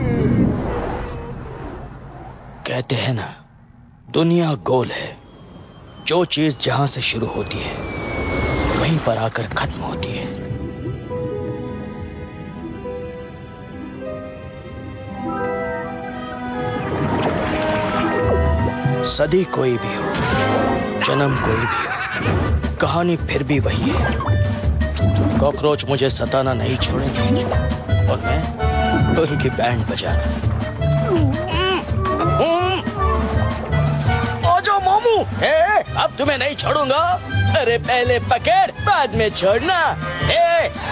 Speaker 1: कहते हैं ना, दुनिया गोल है। जो चीज जहां से शुरू होती है वहीं पर आकर खत्म होती है। सदी कोई भी हो, जन्म कोई भी हो, कहानी फिर भी वही है। कॉकरोच मुझे सताना नहीं छोड़ेंगे और मैं उनकी बैंड बजाना।
Speaker 5: आजा मामू।
Speaker 1: अब तुम्हें नहीं छोड़ूंगा। अरे पहले पकड़, बाद में छोड़ना।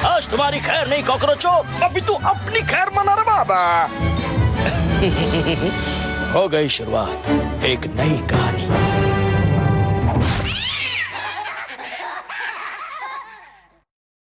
Speaker 1: आज तुम्हारी खैर नहीं कॉकरोचों।
Speaker 5: अभी तू अपनी खैर मना रहा बाबा।
Speaker 1: हो गई शुरुआत एक नई कहानी।